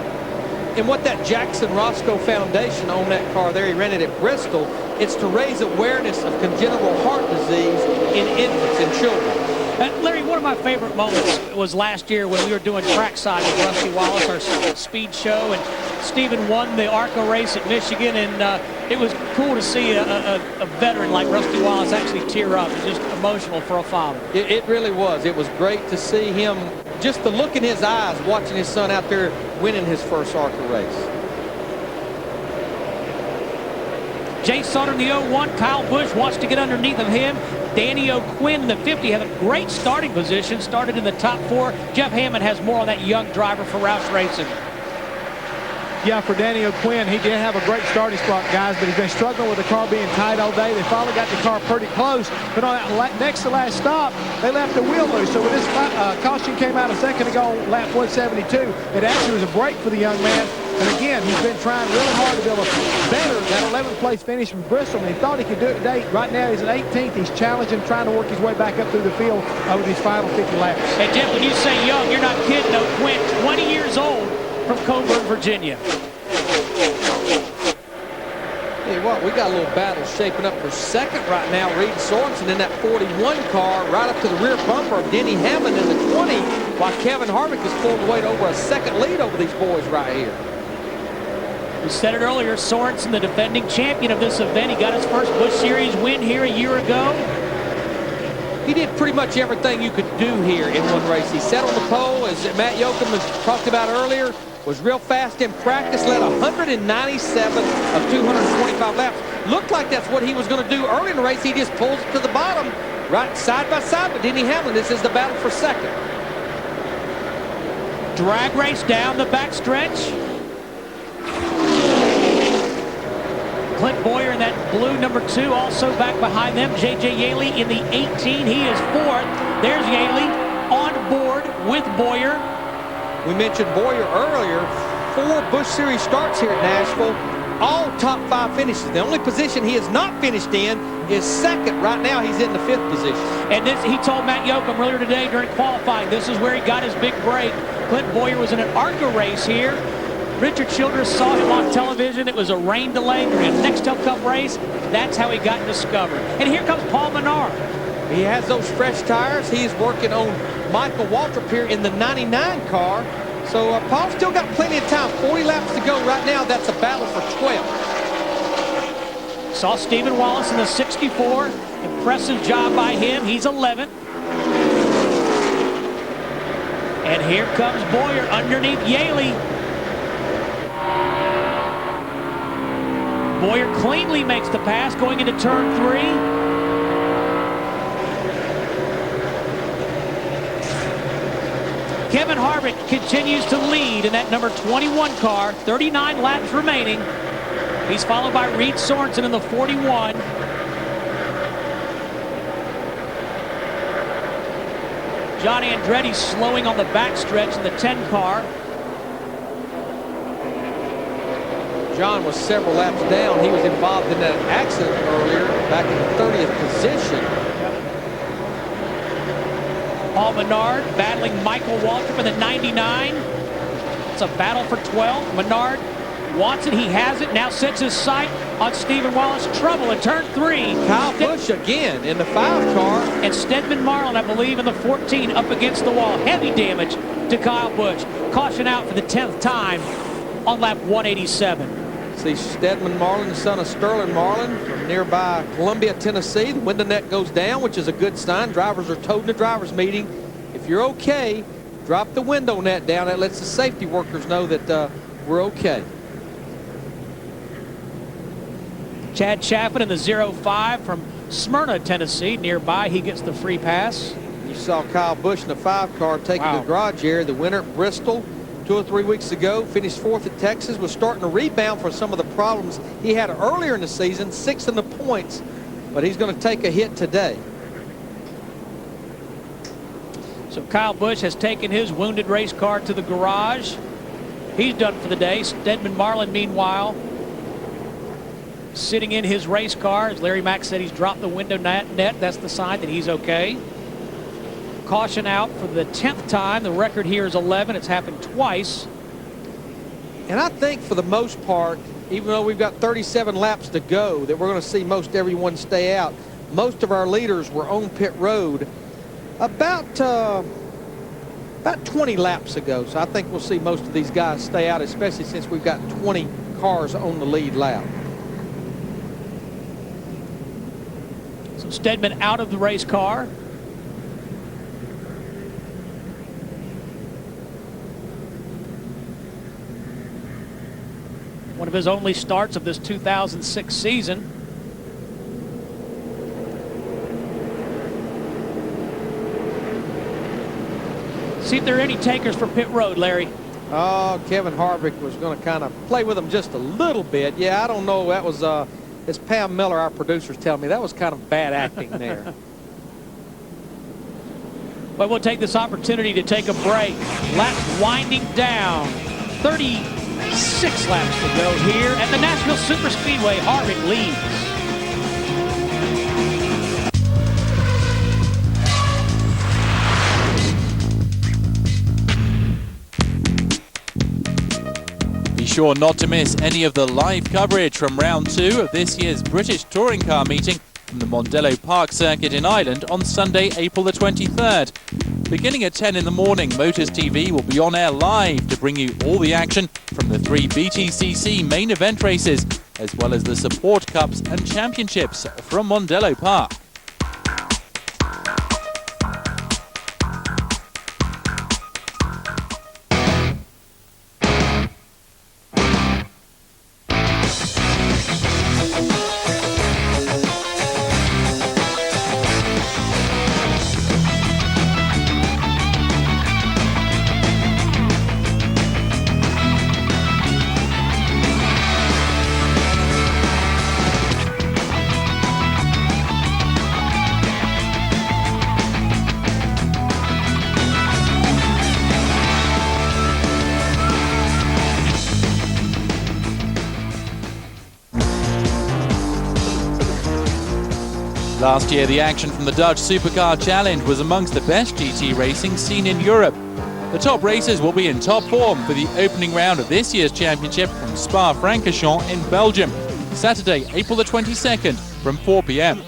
And what that Jackson Roscoe Foundation on that car there, he ran it at Bristol, it's to raise awareness of congenital heart disease in infants and children. Larry, one of my favorite moments was last year when we were doing trackside with Rusty Wallace, our speed show, and Stephen won the ARCA race at Michigan, and it was cool to see a veteran like Rusty Wallace actually tear up. It was just emotional for a father. It really was. It was great to see him, just the look in his eyes watching his son out there winning his first ARCA race. Jay Sauter in the 01. Kyle Busch wants to get underneath of him. Danny O'Quinn in the 50 had a great starting position. Started in the top 4. Jeff Hammond has more on that young driver for Roush Racing. Yeah, for Danny O'Quinn, he did have a great starting spot, guys, but he's been struggling with the car being tight all day. They finally got the car pretty close, but on that next to last stop, they left the wheel loose. So when this caution came out a second ago, lap 172, it actually was a break for the young man. And again, he's been trying really hard to be able to better that 11th place finish from Bristol, and he thought he could do it today. Right now, he's at 18th. He's challenging, trying to work his way back up through the field over these final 50 laps. Hey, Jeff, when you say young, you're not kidding. O'Quinn, 20 years old from Coburn, Virginia. Hey, what, we got a little battle shaping up for second right now. Reed Sorensen in that 41 car right up to the rear bumper of Denny Hamlin in the 20, while Kevin Harvick has pulled away to over a second lead over these boys right here. We said it earlier, Sorensen, the defending champion of this event. He got his first Busch Series win here a year ago. He did pretty much everything you could do here in one race. He sat on the pole, as Matt Yoakum has talked about earlier, was real fast in practice, led 197 of 225 laps. Looked like that's what he was going to do early in the race. He just pulls it to the bottom, right side by side with Denny Hamlin. This is the battle for second. Drag race down the backstretch. Clint Boyer in that blue number 2, also back behind them. J.J. Yaley in the 18. He is 4th. There's Yaley with Boyer. We mentioned Boyer earlier. 4 Busch Series starts here at Nashville. All top 5 finishes. The only position he has not finished in is second. Right now, he's in the 5th position. And this, he told Matt Yoakum earlier today during qualifying, this is where he got his big break. Clint Boyer was in an ARCA race here. Richard Childress saw him on television. It was a rain delay during a Nextel Cup race. That's how he got discovered. And here comes Paul Menard. He has those fresh tires. He's working on Michael Waltrip here in the 99 car. So Paul's still got plenty of time. 40 laps to go right now. That's a battle for 12. Saw Stephen Wallace in the 64. Impressive job by him. He's 11th. And here comes Boyer underneath Yaley. Boyer cleanly makes the pass going into turn 3. Kevin Harvick continues to lead in that number 21 car. 39 laps remaining. He's followed by Reed Sorensen in the 41. John Andretti slowing on the backstretch in the 10 car. John was several laps down. He was involved in that accident earlier, back in the 30th position. Paul Menard battling Michael Waltrip in the 99. It's a battle for 12. Menard wants it. He has it. Now sets his sight on Stephen Wallace. Trouble in turn 3. Kyle Busch again in the 5 car. And Stedman Marlin, I believe, in the 14 up against the wall. Heavy damage to Kyle Busch. Caution out for the 10th time on lap 187. See Stedman Marlin, the son of Sterling Marlin from nearby Columbia, Tennessee. The window net goes down, which is a good sign. Drivers are told in the drivers meeting, if you're okay, drop the window net down. That lets the safety workers know that we're okay. Chad Chaffin in the 05 from Smyrna, Tennessee. Nearby, he gets the free pass. You saw Kyle Busch in the 5 car taking the garage area. The winner at Bristol 2 or 3 weeks ago, finished 4th at Texas, was starting to rebound from some of the problems he had earlier in the season, 6th in the points, but he's going to take a hit today. So Kyle Busch has taken his wounded race car to the garage. He's done for the day. Stedman Marlin, meanwhile, sitting in his race car. As Larry Mack said, he's dropped the window net. That's the sign that he's okay. Caution out for the 10th time. The record here is 11. It's happened twice. And I think for the most part, even though we've got 37 laps to go, that we're going to see most everyone stay out. Most of our leaders were on pit road about 20 laps ago. So I think we'll see most of these guys stay out, especially since we've got 20 cars on the lead lap. So Stedman out of the race car. One of his only starts of this 2006 season. See if there are any takers for pit road, Larry. Oh, Kevin Harvick was going to kind of play with him just a little bit. Yeah, I don't know. That was, as Pam Miller, our producer's telling me, that was kind of bad acting there. But we'll take this opportunity to take a break. Laps winding down. 36 laps to go here at the Nashville Superspeedway. Harvick leads. Be sure not to miss any of the live coverage from round 2 of this year's British Touring Car meeting from the Mondello Park circuit in Ireland on Sunday, April the 23rd. Beginning at 10 in the morning, Motors TV will be on air live to bring you all the action from the 3 BTCC main event races, as well as the Support Cups and Championships from Mondello Park. Last year, the action from the Dutch Supercar Challenge was amongst the best GT racing seen in Europe. The top racers will be in top form for the opening round of this year's championship from Spa-Francorchamps in Belgium, Saturday, April the 22nd from 4 p.m.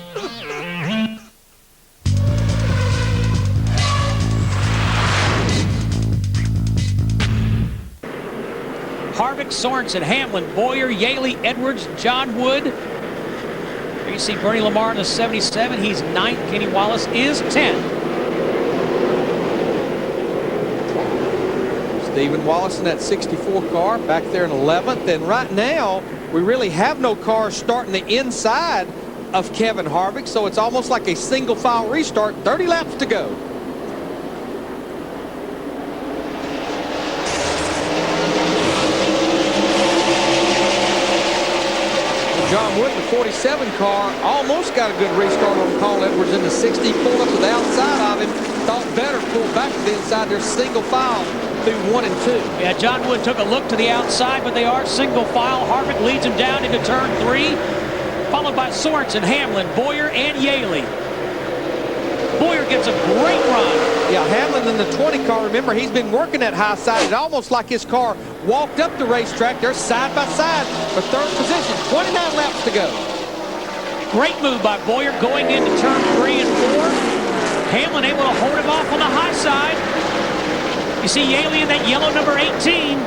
Harvick, Sorensen, Hamlin, Boyer, Yaley, Edwards, John Wood. Here you see Bernie Lamar in the 77. He's 9th. Kenny Wallace is 10th. Stephen Wallace in that 64 car back there in 11th. And right now, we really have no cars starting the inside of Kevin Harvick, so it's almost like a single file restart. 30 laps to go. John Wood in the 47 car almost got a good restart on Carl Edwards in the 60. Pulled up to the outside of him. Thought better, pulled back to the inside. They're single file through 1 and 2. Yeah, John Wood took a look to the outside, but they are single file. Harvick leads him down into turn 3, followed by Sorensen, Hamlin, Boyer, and Yaley. Boyer gets a great run. Yeah, Hamlin in the 20 car, remember, he's been working that high side. It's almost like his car walked up the racetrack. They're side by side for 3rd position. 29 laps to go. Great move by Boyer going into turn 3 and 4. Hamlin able to hold him off on the high side. You see Yaley in that yellow number 18.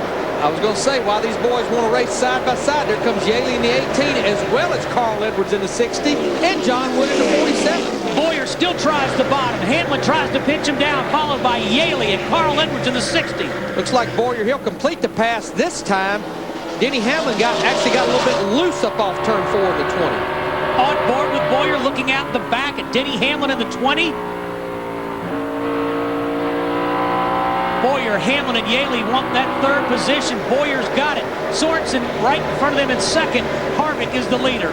I was going to say, while these boys want to race side by side, there comes Yaley in the 18, as well as Carl Edwards in the 60, and John Wood in the 47. Boyer still tries the bottom. Hamlin tries to pinch him down, followed by Yaley and Carl Edwards in the 60. Looks like Boyer, he'll complete the pass this time. Denny Hamlin actually got a little bit loose up off turn 4 of the 20. On board with Boyer, looking out the back at Denny Hamlin in the 20. Boyer, Hamlin, and Yaley want that 3rd position. Boyer's got it. Sorensen right in front of them in 2nd. Harvick is the leader.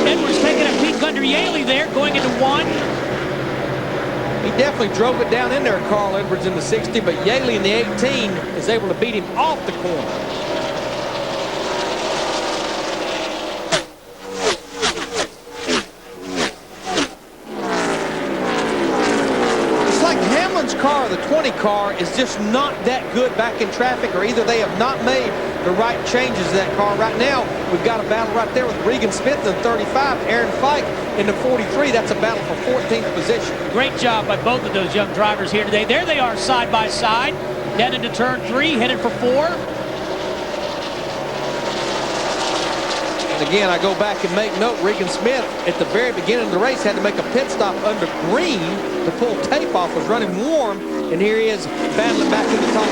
Edwards taking a peek under Yaley there, going into 1. He definitely drove it down in there, Carl Edwards in the 60, but Yaley in the 18 is able to beat him off the corner. Car, the 20 car, is just not that good back in traffic, or either they have not made the right changes to that car. Right now, we've got a battle right there with Regan Smith in the 35, Aaron Fike in the 43. That's a battle for 14th position. Great job by both of those young drivers here today. There they are side by side, down into turn 3, headed for 4. And again, I go back and make note, Regan Smith at the very beginning of the race had to make a pit stop under green to pull tape off, was running warm, and here he is battling back in the top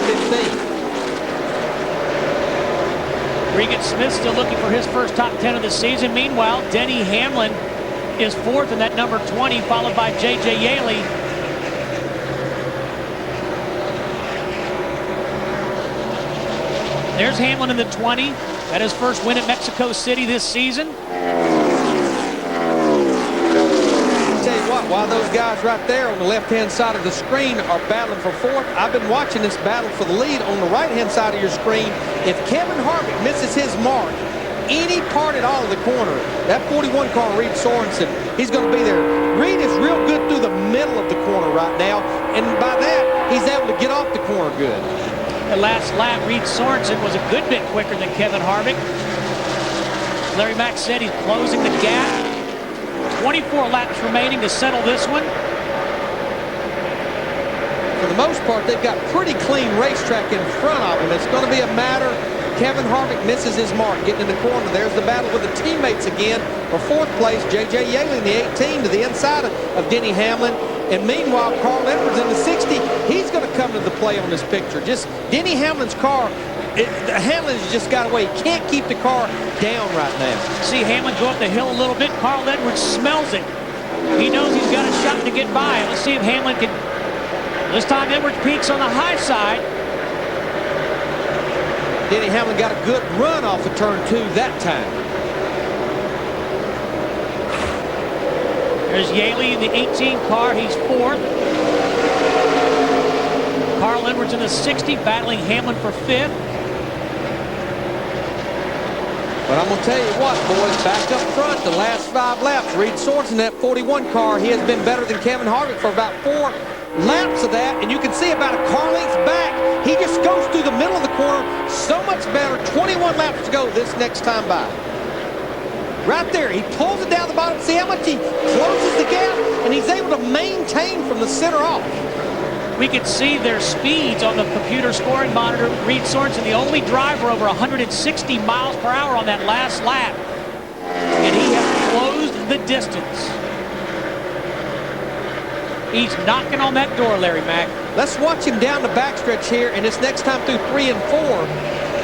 15. Regan Smith still looking for his first top 10 of the season. Meanwhile, Denny Hamlin is 4th in that number 20, followed by J.J. Yaley. There's Hamlin in the 20. Got his first win at Mexico City this season. I'll tell you what, while those guys right there on the left-hand side of the screen are battling for 4th, I've been watching this battle for the lead on the right-hand side of your screen. If Kevin Harvick misses his mark any part at all of the corner, that 41 car, Reed Sorensen, he's going to be there. Reed is real good through the middle of the corner right now, and by that, he's able to get off the corner good. The last lap, Reed Sorensen was a good bit quicker than Kevin Harvick. Larry Mack said he's closing the gap. 24 laps remaining to settle this one. For the most part, they've got pretty clean racetrack in front of them. It's going to be a matter, Kevin Harvick misses his mark, getting in the corner. There's the battle with the teammates again for 4th place. J.J. Yaley in the 18 to the inside of Denny Hamlin. And meanwhile, Carl Edwards in the 60, he's going to come to the play on this picture. Just Denny Hamlin's car, Hamlin's just got away. He can't keep the car down right now. See Hamlin go up the hill a little bit. Carl Edwards smells it. He knows he's got a shot to get by. Let's see if Hamlin can. This time Edwards peaks on the high side. Denny Hamlin got a good run off of turn 2 that time. There's Yaley in the 18 car. He's 4th. Carl Edwards in the 60, battling Hamlin for 5th. But I'm going to tell you what, boys, back up front, the last 5 laps, Reed Sorensen, that 41 car, he has been better than Kevin Harvick for about 4 laps of that, and you can see about a car length back, he just goes through the middle of the corner so much better. 21 laps to go this next time by. Right there, he pulls it down the bottom. See how much he closes the gap, and he's able to maintain from the center off. We could see their speeds on the computer scoring monitor. Reed Sorensen, the only driver over 160 miles per hour on that last lap, and he has closed the distance. He's knocking on that door, Larry Mack. Let's watch him down the backstretch here, and this next time through 3 and 4.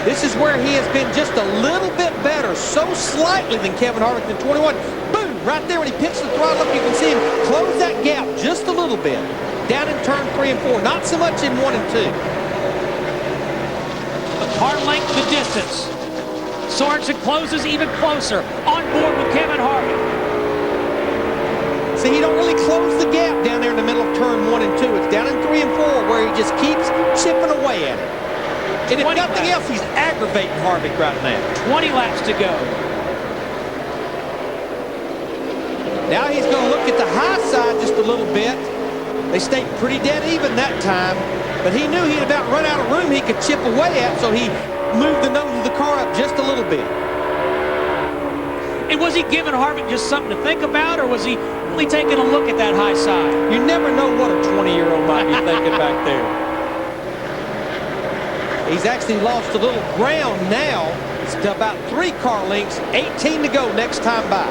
This is where he has been just a little bit better, so slightly than Kevin Harvick in 21. Boom, right there when he picks the throttle up, you can see him close that gap just a little bit. Down in turn 3 and 4, not so much in 1 and 2. The car length, the distance. Sorensen closes even closer, on board with Kevin Harvick. See, he don't really close the gap down there in the middle of turn 1 and 2. It's down in 3 and 4 where he just keeps chipping away at it. And if nothing else, he's aggravating Harvick right now. 20 laps to go. Now he's going to look at the high side just a little bit. They stayed pretty dead even that time, but he knew he'd about run out of room he could chip away at, so he moved the nose of the car up just a little bit. And was he giving Harvick just something to think about, or was he really taking a look at that high side? You never know what a 20-year-old might be thinking back there. He's actually lost a little ground now. It's to about 3 car lengths, 18 to go next time by.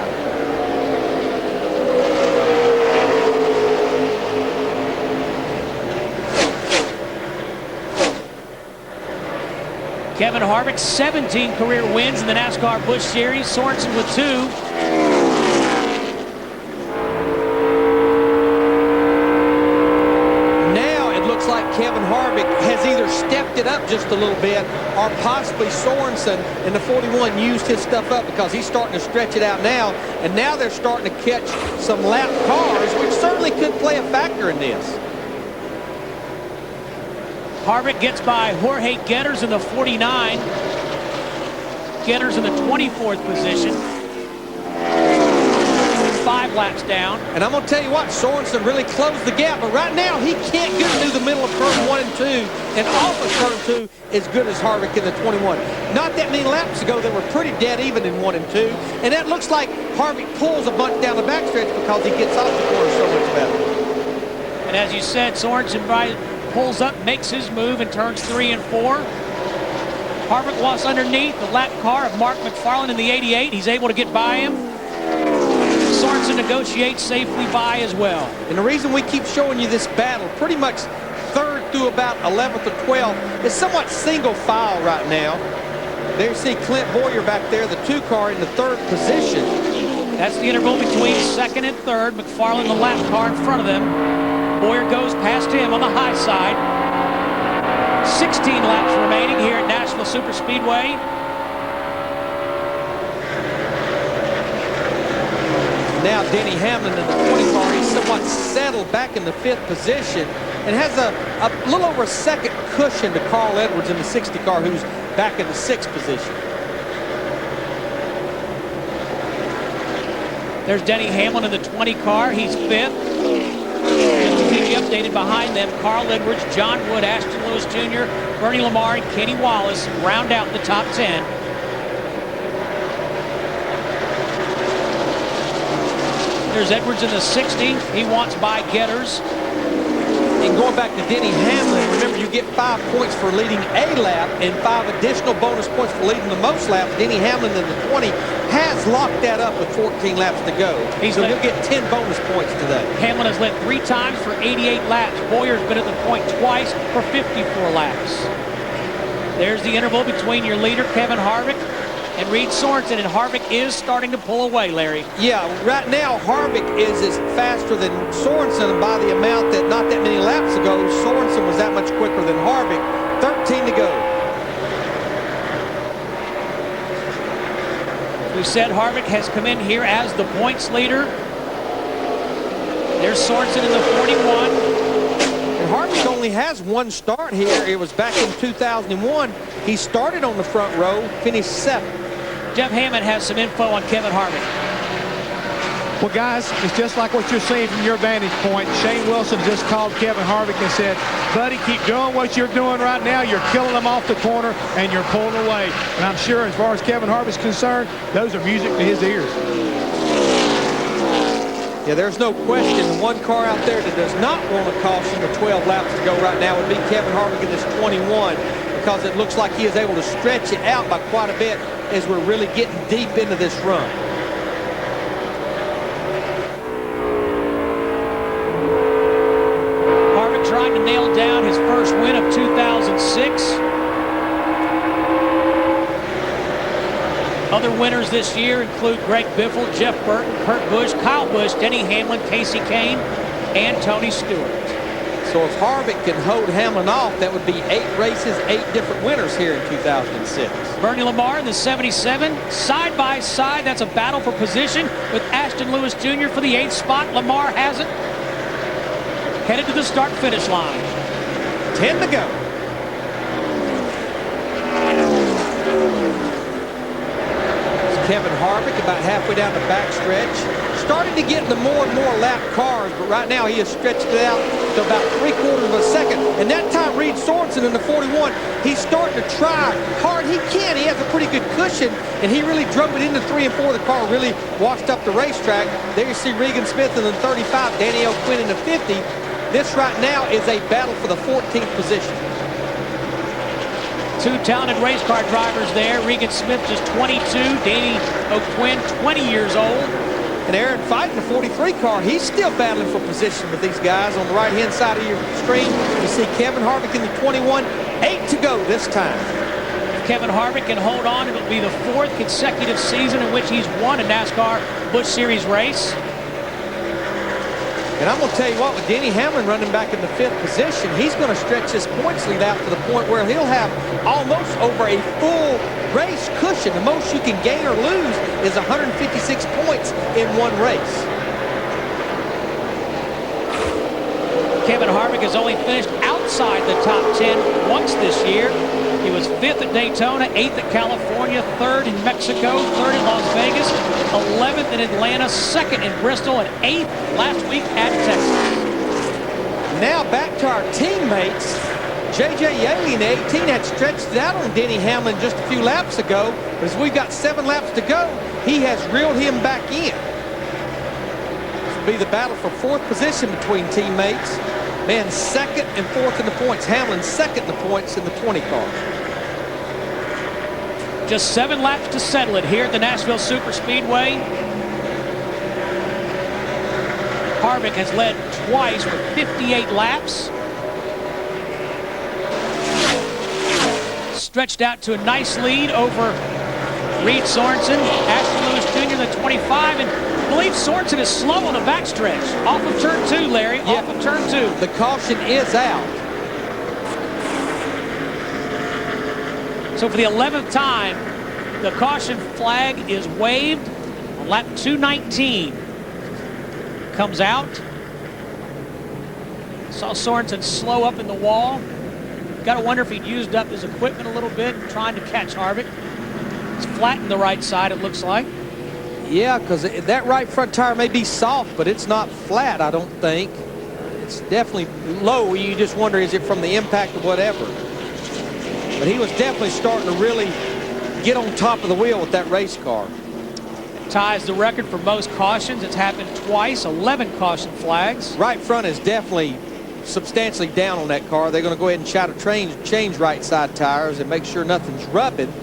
Kevin Harvick, 17 career wins in the NASCAR Busch Series. Sorensen with 2. Like Kevin Harvick has either stepped it up just a little bit, or possibly Sorensen in the 41 used his stuff up, because he's starting to stretch it out now, and now they're starting to catch some lap cars, which certainly could play a factor in this. Harvick gets by Jorge Getters in the 49. Getters in the 24th position. 5 laps down. And I'm going to tell you what, Sorensen really closed the gap, but right now he can't get through the middle of turn 1 and 2, and off of turn 2 as good as Harvick in the 21. Not that many laps ago, they were pretty dead even in 1 and 2, and that looks like Harvick pulls a bunch down the backstretch because he gets off the corner so much better. And as you said, Sorensen pulls up, makes his move in turns 3 and 4. Harvick was underneath the lap car of Mark McFarland in the 88. He's able to get by him. Sorensen negotiates safely by as well. And the reason we keep showing you this battle, pretty much 3rd through about 11th or 12th, is somewhat single file right now. There you see Clint Boyer back there, the 2 car in the 3rd position. That's the interval between 2nd and 3rd. McFarland, the lap car in front of them. Boyer goes past him on the high side. 16 laps remaining here at Nashville Superspeedway. Now Denny Hamlin in the 20 car, he's somewhat settled back in the 5th position and has a little over a second cushion to Carl Edwards in the 60 car, who's back in the 6th position. There's Denny Hamlin in the 20 car. He's 5th. Just to keep you updated behind them, Carl Edwards, John Wood, Ashton Lewis Jr., Bernie Lamar, and Kenny Wallace round out the top 10. There's Edwards in the 60. He wants by Getters. And going back to Denny Hamlin, remember you get 5 points for leading a lap and 5 additional bonus points for leading the most laps. Denny Hamlin in the 20 has locked that up with 14 laps to go. So he'll get 10 bonus points today. Hamlin has led 3 times for 88 laps. Boyer's been at the point twice for 54 laps. There's the interval between your leader, Kevin Harvick, and Reed Sorensen, and Harvick is starting to pull away, Larry. Yeah, right now Harvick is faster than Sorensen by the amount that not that many laps ago, Sorensen was that much quicker than Harvick. 13 to go. We said Harvick has come in here as the points leader. There's Sorensen in the 41. And Harvick only has 1 start here. It was back in 2001. He started on the front row, finished 7th. Jeff Hammond has some info on Kevin Harvick. Well, guys, it's just like what you're seeing from your vantage point. Shane Wilson just called Kevin Harvick and said, buddy, keep doing what you're doing right now. You're killing them off the corner, and you're pulling away. And I'm sure as far as Kevin Harvick's concerned, those are music to his ears. Yeah, there's no question. The one car out there that does not want to caution with 12 laps to go right now would be Kevin Harvick in this 21, because it looks like he is able to stretch it out by quite a bit as we're really getting deep into this run. Harvick trying to nail down his first win of 2006. Other winners this year include Greg Biffle, Jeff Burton, Kurt Busch, Kyle Busch, Denny Hamlin, Casey Kane, and Tony Stewart. So if Harvick can hold Hamlin off, that would be 8 races, 8 different winners here in 2006. Bernie Lamar in the 77, side by side. That's a battle for position with Ashton Lewis Jr. for the 8th spot. Lamar has it. Headed to the start-finish line. 10 to go. Kevin Harvick about halfway down the backstretch. Starting to get into more and more lap cars, but right now he has stretched it out to about 3/4 of a second. And that time, Reed Sorensen in the 41, he's starting to try hard. He can. He has a pretty good cushion, and he really drove it into 3 and 4. The car really washed up the racetrack. There you see Regan Smith in the 35, Danny O'Quinn in the 50. This right now is a battle for the 14th position. 2 talented race car drivers there. Regan Smith just 22, Danny O'Quinn 20 years old. And Aaron fighting the 43 car. He's still battling for position with these guys. On the right-hand side of your screen, you see Kevin Harvick in the 21. 8 to go this time. If Kevin Harvick can hold on, it'll be the 4th consecutive season in which he's won a NASCAR Busch Series race. And I'm going to tell you what, with Denny Hamlin running back in the 5th position, he's going to stretch his points lead out to the point where he'll have almost over a full race cushion. The most you can gain or lose is 156 points in one race. Kevin Harvick has only finished outside the top 10 once this year. He was 5th at Daytona, 8th at California, 3rd in Mexico, 3rd in Las Vegas, 11th in Atlanta, 2nd in Bristol, and 8th last week at Texas. Now back to our teammates. J.J. Yaley in the 18 had stretched it out on Denny Hamlin just a few laps ago. But as we've got 7 laps to go, he has reeled him back in. This will be the battle for 4th position between teammates. Man, 2nd and 4th in the points. Hamlin 2nd in the points in the 20 car. Just 7 laps to settle it here at the Nashville Superspeedway. Harvick has led twice with 58 laps. Stretched out to a nice lead over Reed Sorensen, Ashton Lewis Jr. in the 25, and I believe Sorensen is slow on the backstretch. Off of turn 2, Larry, off of turn 2. The caution is out. So for the 11th time, the caution flag is waved on lap 219. Comes out. Saw Sorensen slow up in the wall. Got to wonder if he'd used up his equipment a little bit trying to catch Harvick. It's flattened the right side, it looks like. Yeah, because that right front tire may be soft, but it's not flat, I don't think. It's definitely low. You just wonder, is it from the impact or whatever? But he was definitely starting to really get on top of the wheel with that race car. Ties the record for most cautions. It's happened twice, 11 caution flags. Right front is definitely substantially down on that car. They're going to go ahead and try to change right side tires and make sure nothing's rubbing.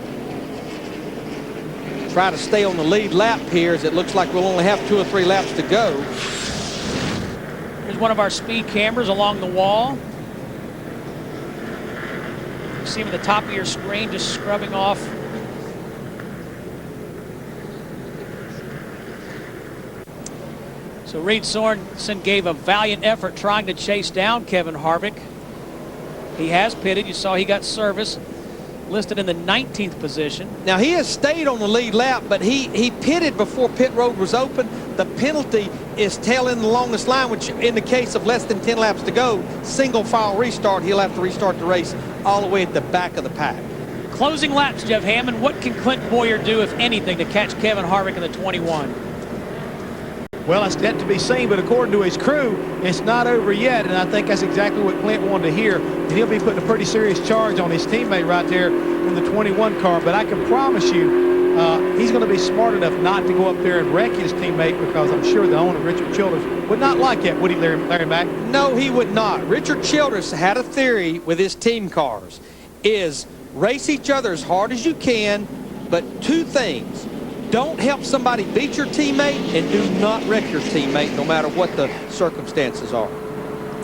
Try to stay on the lead lap here, as it looks like we'll only have 2 or 3 laps to go. Here's one of our speed cameras along the wall. You see him at the top of your screen just scrubbing off. So Reed Sorensen gave a valiant effort trying to chase down Kevin Harvick. He has pitted. You saw he got service. Listed in the 19th position. Now he has stayed on the lead lap, but he pitted before pit road was open. The penalty is tail in the longest line, which in the case of less than 10 laps to go, single file restart, he'll have to restart the race all the way at the back of the pack. Closing laps, Jeff Hammond. What can Clint Boyer do, if anything, to catch Kevin Harvick in the 21? Well, that's yet to be seen, but according to his crew, it's not over yet, and I think that's exactly what Clint wanted to hear. And he'll be putting a pretty serious charge on his teammate right there in the 21 car. But I can promise you, he's going to be smart enough not to go up there and wreck his teammate, because I'm sure the owner, Richard Childress, would not like that, would he, Larry Mack? No, he would not. Richard Childress had a theory with his team cars, is race each other as hard as you can, but two things. Don't help somebody beat your teammate, and do not wreck your teammate no matter what the circumstances are.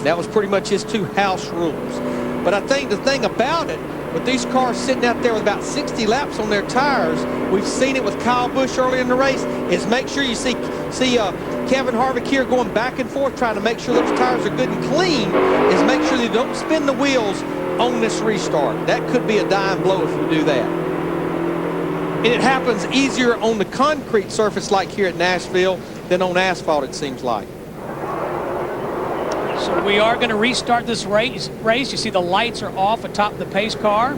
That was pretty much his two house rules. But I think the thing about it, with these cars sitting out there with about 60 laps on their tires, we've seen it with Kyle Busch early in the race, is make sure you see Kevin Harvick here going back and forth trying to make sure those tires are good and clean, is make sure you don't spin the wheels on this restart. That could be a dying blow if you do that. And it happens easier on the concrete surface like here at Nashville than on asphalt, it seems like. So we are going to restart this race. You see the lights are off atop the pace car.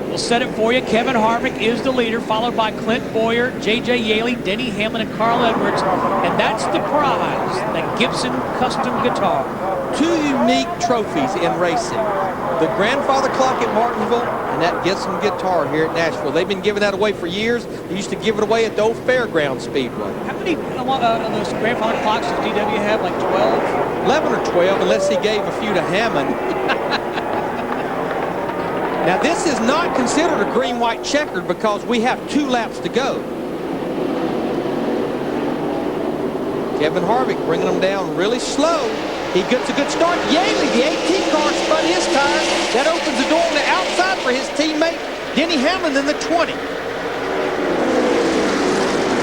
We'll set it for you. Kevin Harvick is the leader, followed by Clint Boyer, J.J. Yaley, Denny Hamlin, and Carl Edwards. And that's the prize, the Gibson Custom Guitar. Two unique trophies in racing. The grandfather clock at Martinsville and that Gibson guitar here at Nashville. They've been giving that away for years. They used to give it away at the old Fairground Speedway. How many of those grandfather clocks does DW have, like 12? 11 or 12, unless he gave a few to Hammond. Now, this is not considered a green-white checkered because we have 2 laps to go. Kevin Harvick bringing them down really slow. He gets a good start. Yaley, the 18 car, spun his tires. That opens the door on the outside for his teammate, Denny Hamlin, in the 20.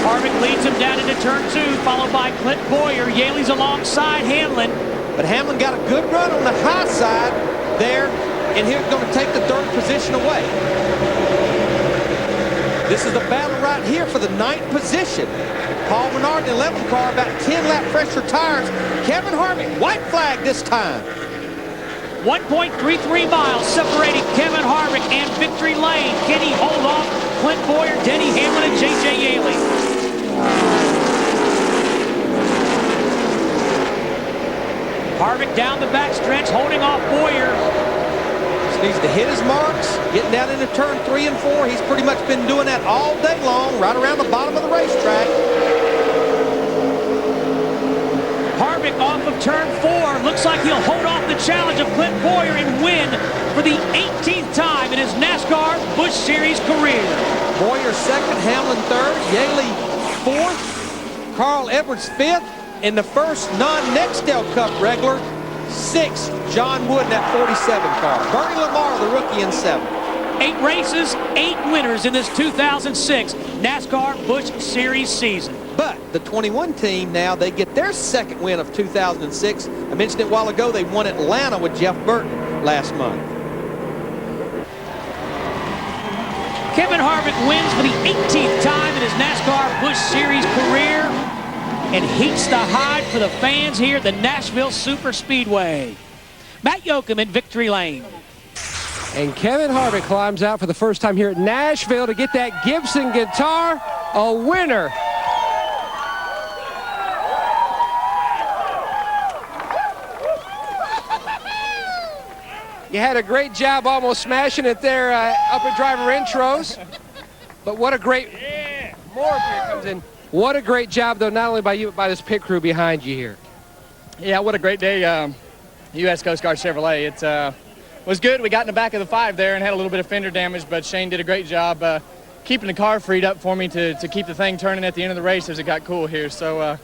Harvick leads him down into turn 2, followed by Clint Boyer. Yaley's alongside Hamlin. But Hamlin got a good run on the high side there, and he's going to take the 3rd position away. This is the battle right here for the 9th position. Paul Menard in the 11 car, about 10 lap fresher tires. Kevin Harvick, white flag this time. 1.33 miles separating Kevin Harvick and victory lane. Can he hold off Clint Boyer, Denny Hamlin, and J.J. Yaley? Harvick down the backstretch, holding off Boyer. Just needs to hit his marks, getting down into turn 3 and 4. He's pretty much been doing that all day long, right around the bottom of the racetrack. Harvick off of turn 4. Looks like he'll hold off the challenge of Clint Boyer and win for the 18th time in his NASCAR Busch Series career. Boyer 2nd, Hamlin 3rd, Yaley 4th, Carl Edwards 5th, and the first non-Nextel Cup regular, 6th, John Wood in that 47 car. Bernie Lamar, the rookie, in 7th. 8 races, 8 winners in this 2006 NASCAR Busch Series season. But the 21 team now, they get their 2nd win of 2006. I mentioned it a while ago, they won Atlanta with Jeff Burton last month. Kevin Harvick wins for the 18th time in his NASCAR Busch Series career and heats the hide for the fans here at the Nashville Super Speedway. Matt Yoakum in victory lane. And Kevin Harvick climbs out for the first time here at Nashville to get that Gibson guitar, a winner. You had a great job almost smashing it there up at driver intros. But what a great, more beer comes in. What a great job, though, not only by you, but by this pit crew behind you here. Yeah, what a great day. U.S. Coast Guard Chevrolet. It was good. We got in the back of the 5 there and had a little bit of fender damage, but Shane did a great job keeping the car freed up for me to keep the thing turning at the end of the race as it got cool here. So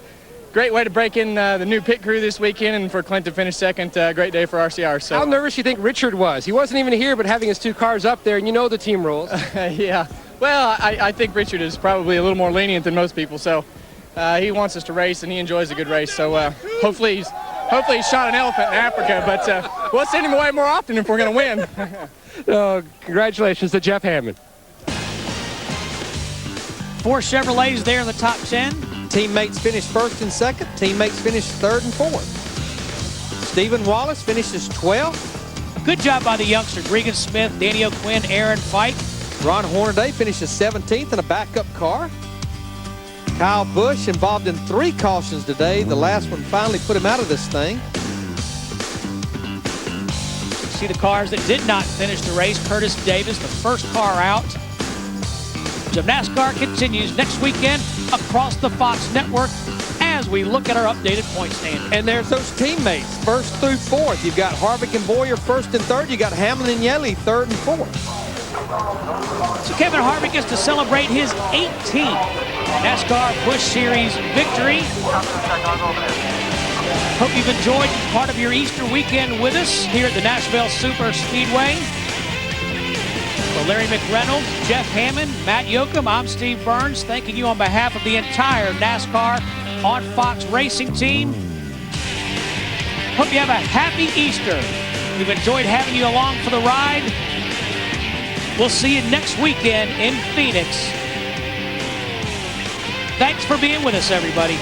great way to break in the new pit crew this weekend, and for Clint to finish 2nd, great day for RCR. So how nervous do you think Richard was? He wasn't even here, but having his 2 cars up there, and you know the team rules. Yeah. Well, I think Richard is probably a little more lenient than most people, so he wants us to race, and he enjoys a good race. So hopefully he's shot an elephant in Africa, but we'll send him away more often if we're going to win. Congratulations to Jeff Hammond. 4 Chevrolets there in the top 10. Teammates finished 1st and 2nd. Teammates finished 3rd and 4th. Stephen Wallace finishes 12th. Good job by the youngsters, Regan Smith, Danny O'Quinn, Aaron Fike. Ron Hornaday finishes 17th in a backup car. Kyle Busch involved in 3 cautions today. The last one finally put him out of this thing. See the cars that did not finish the race. Curtis Davis, the first car out. So NASCAR continues next weekend across the Fox network as we look at our updated point standings. And there's those teammates, 1st through 4th. You've got Harvick and Boyer 1st and 3rd. You got Hamlin and Yeley 3rd and 4th. So Kevin Harvick gets to celebrate his 18th NASCAR Busch Series victory. Hope you've enjoyed part of your Easter weekend with us here at the Nashville Super Speedway. For Larry McReynolds, Jeff Hammond, Matt Yoakum, I'm Steve Burns, thanking you on behalf of the entire NASCAR on Fox Racing team. Hope you have a happy Easter. We've enjoyed having you along for the ride. We'll see you next weekend in Phoenix. Thanks for being with us, everybody.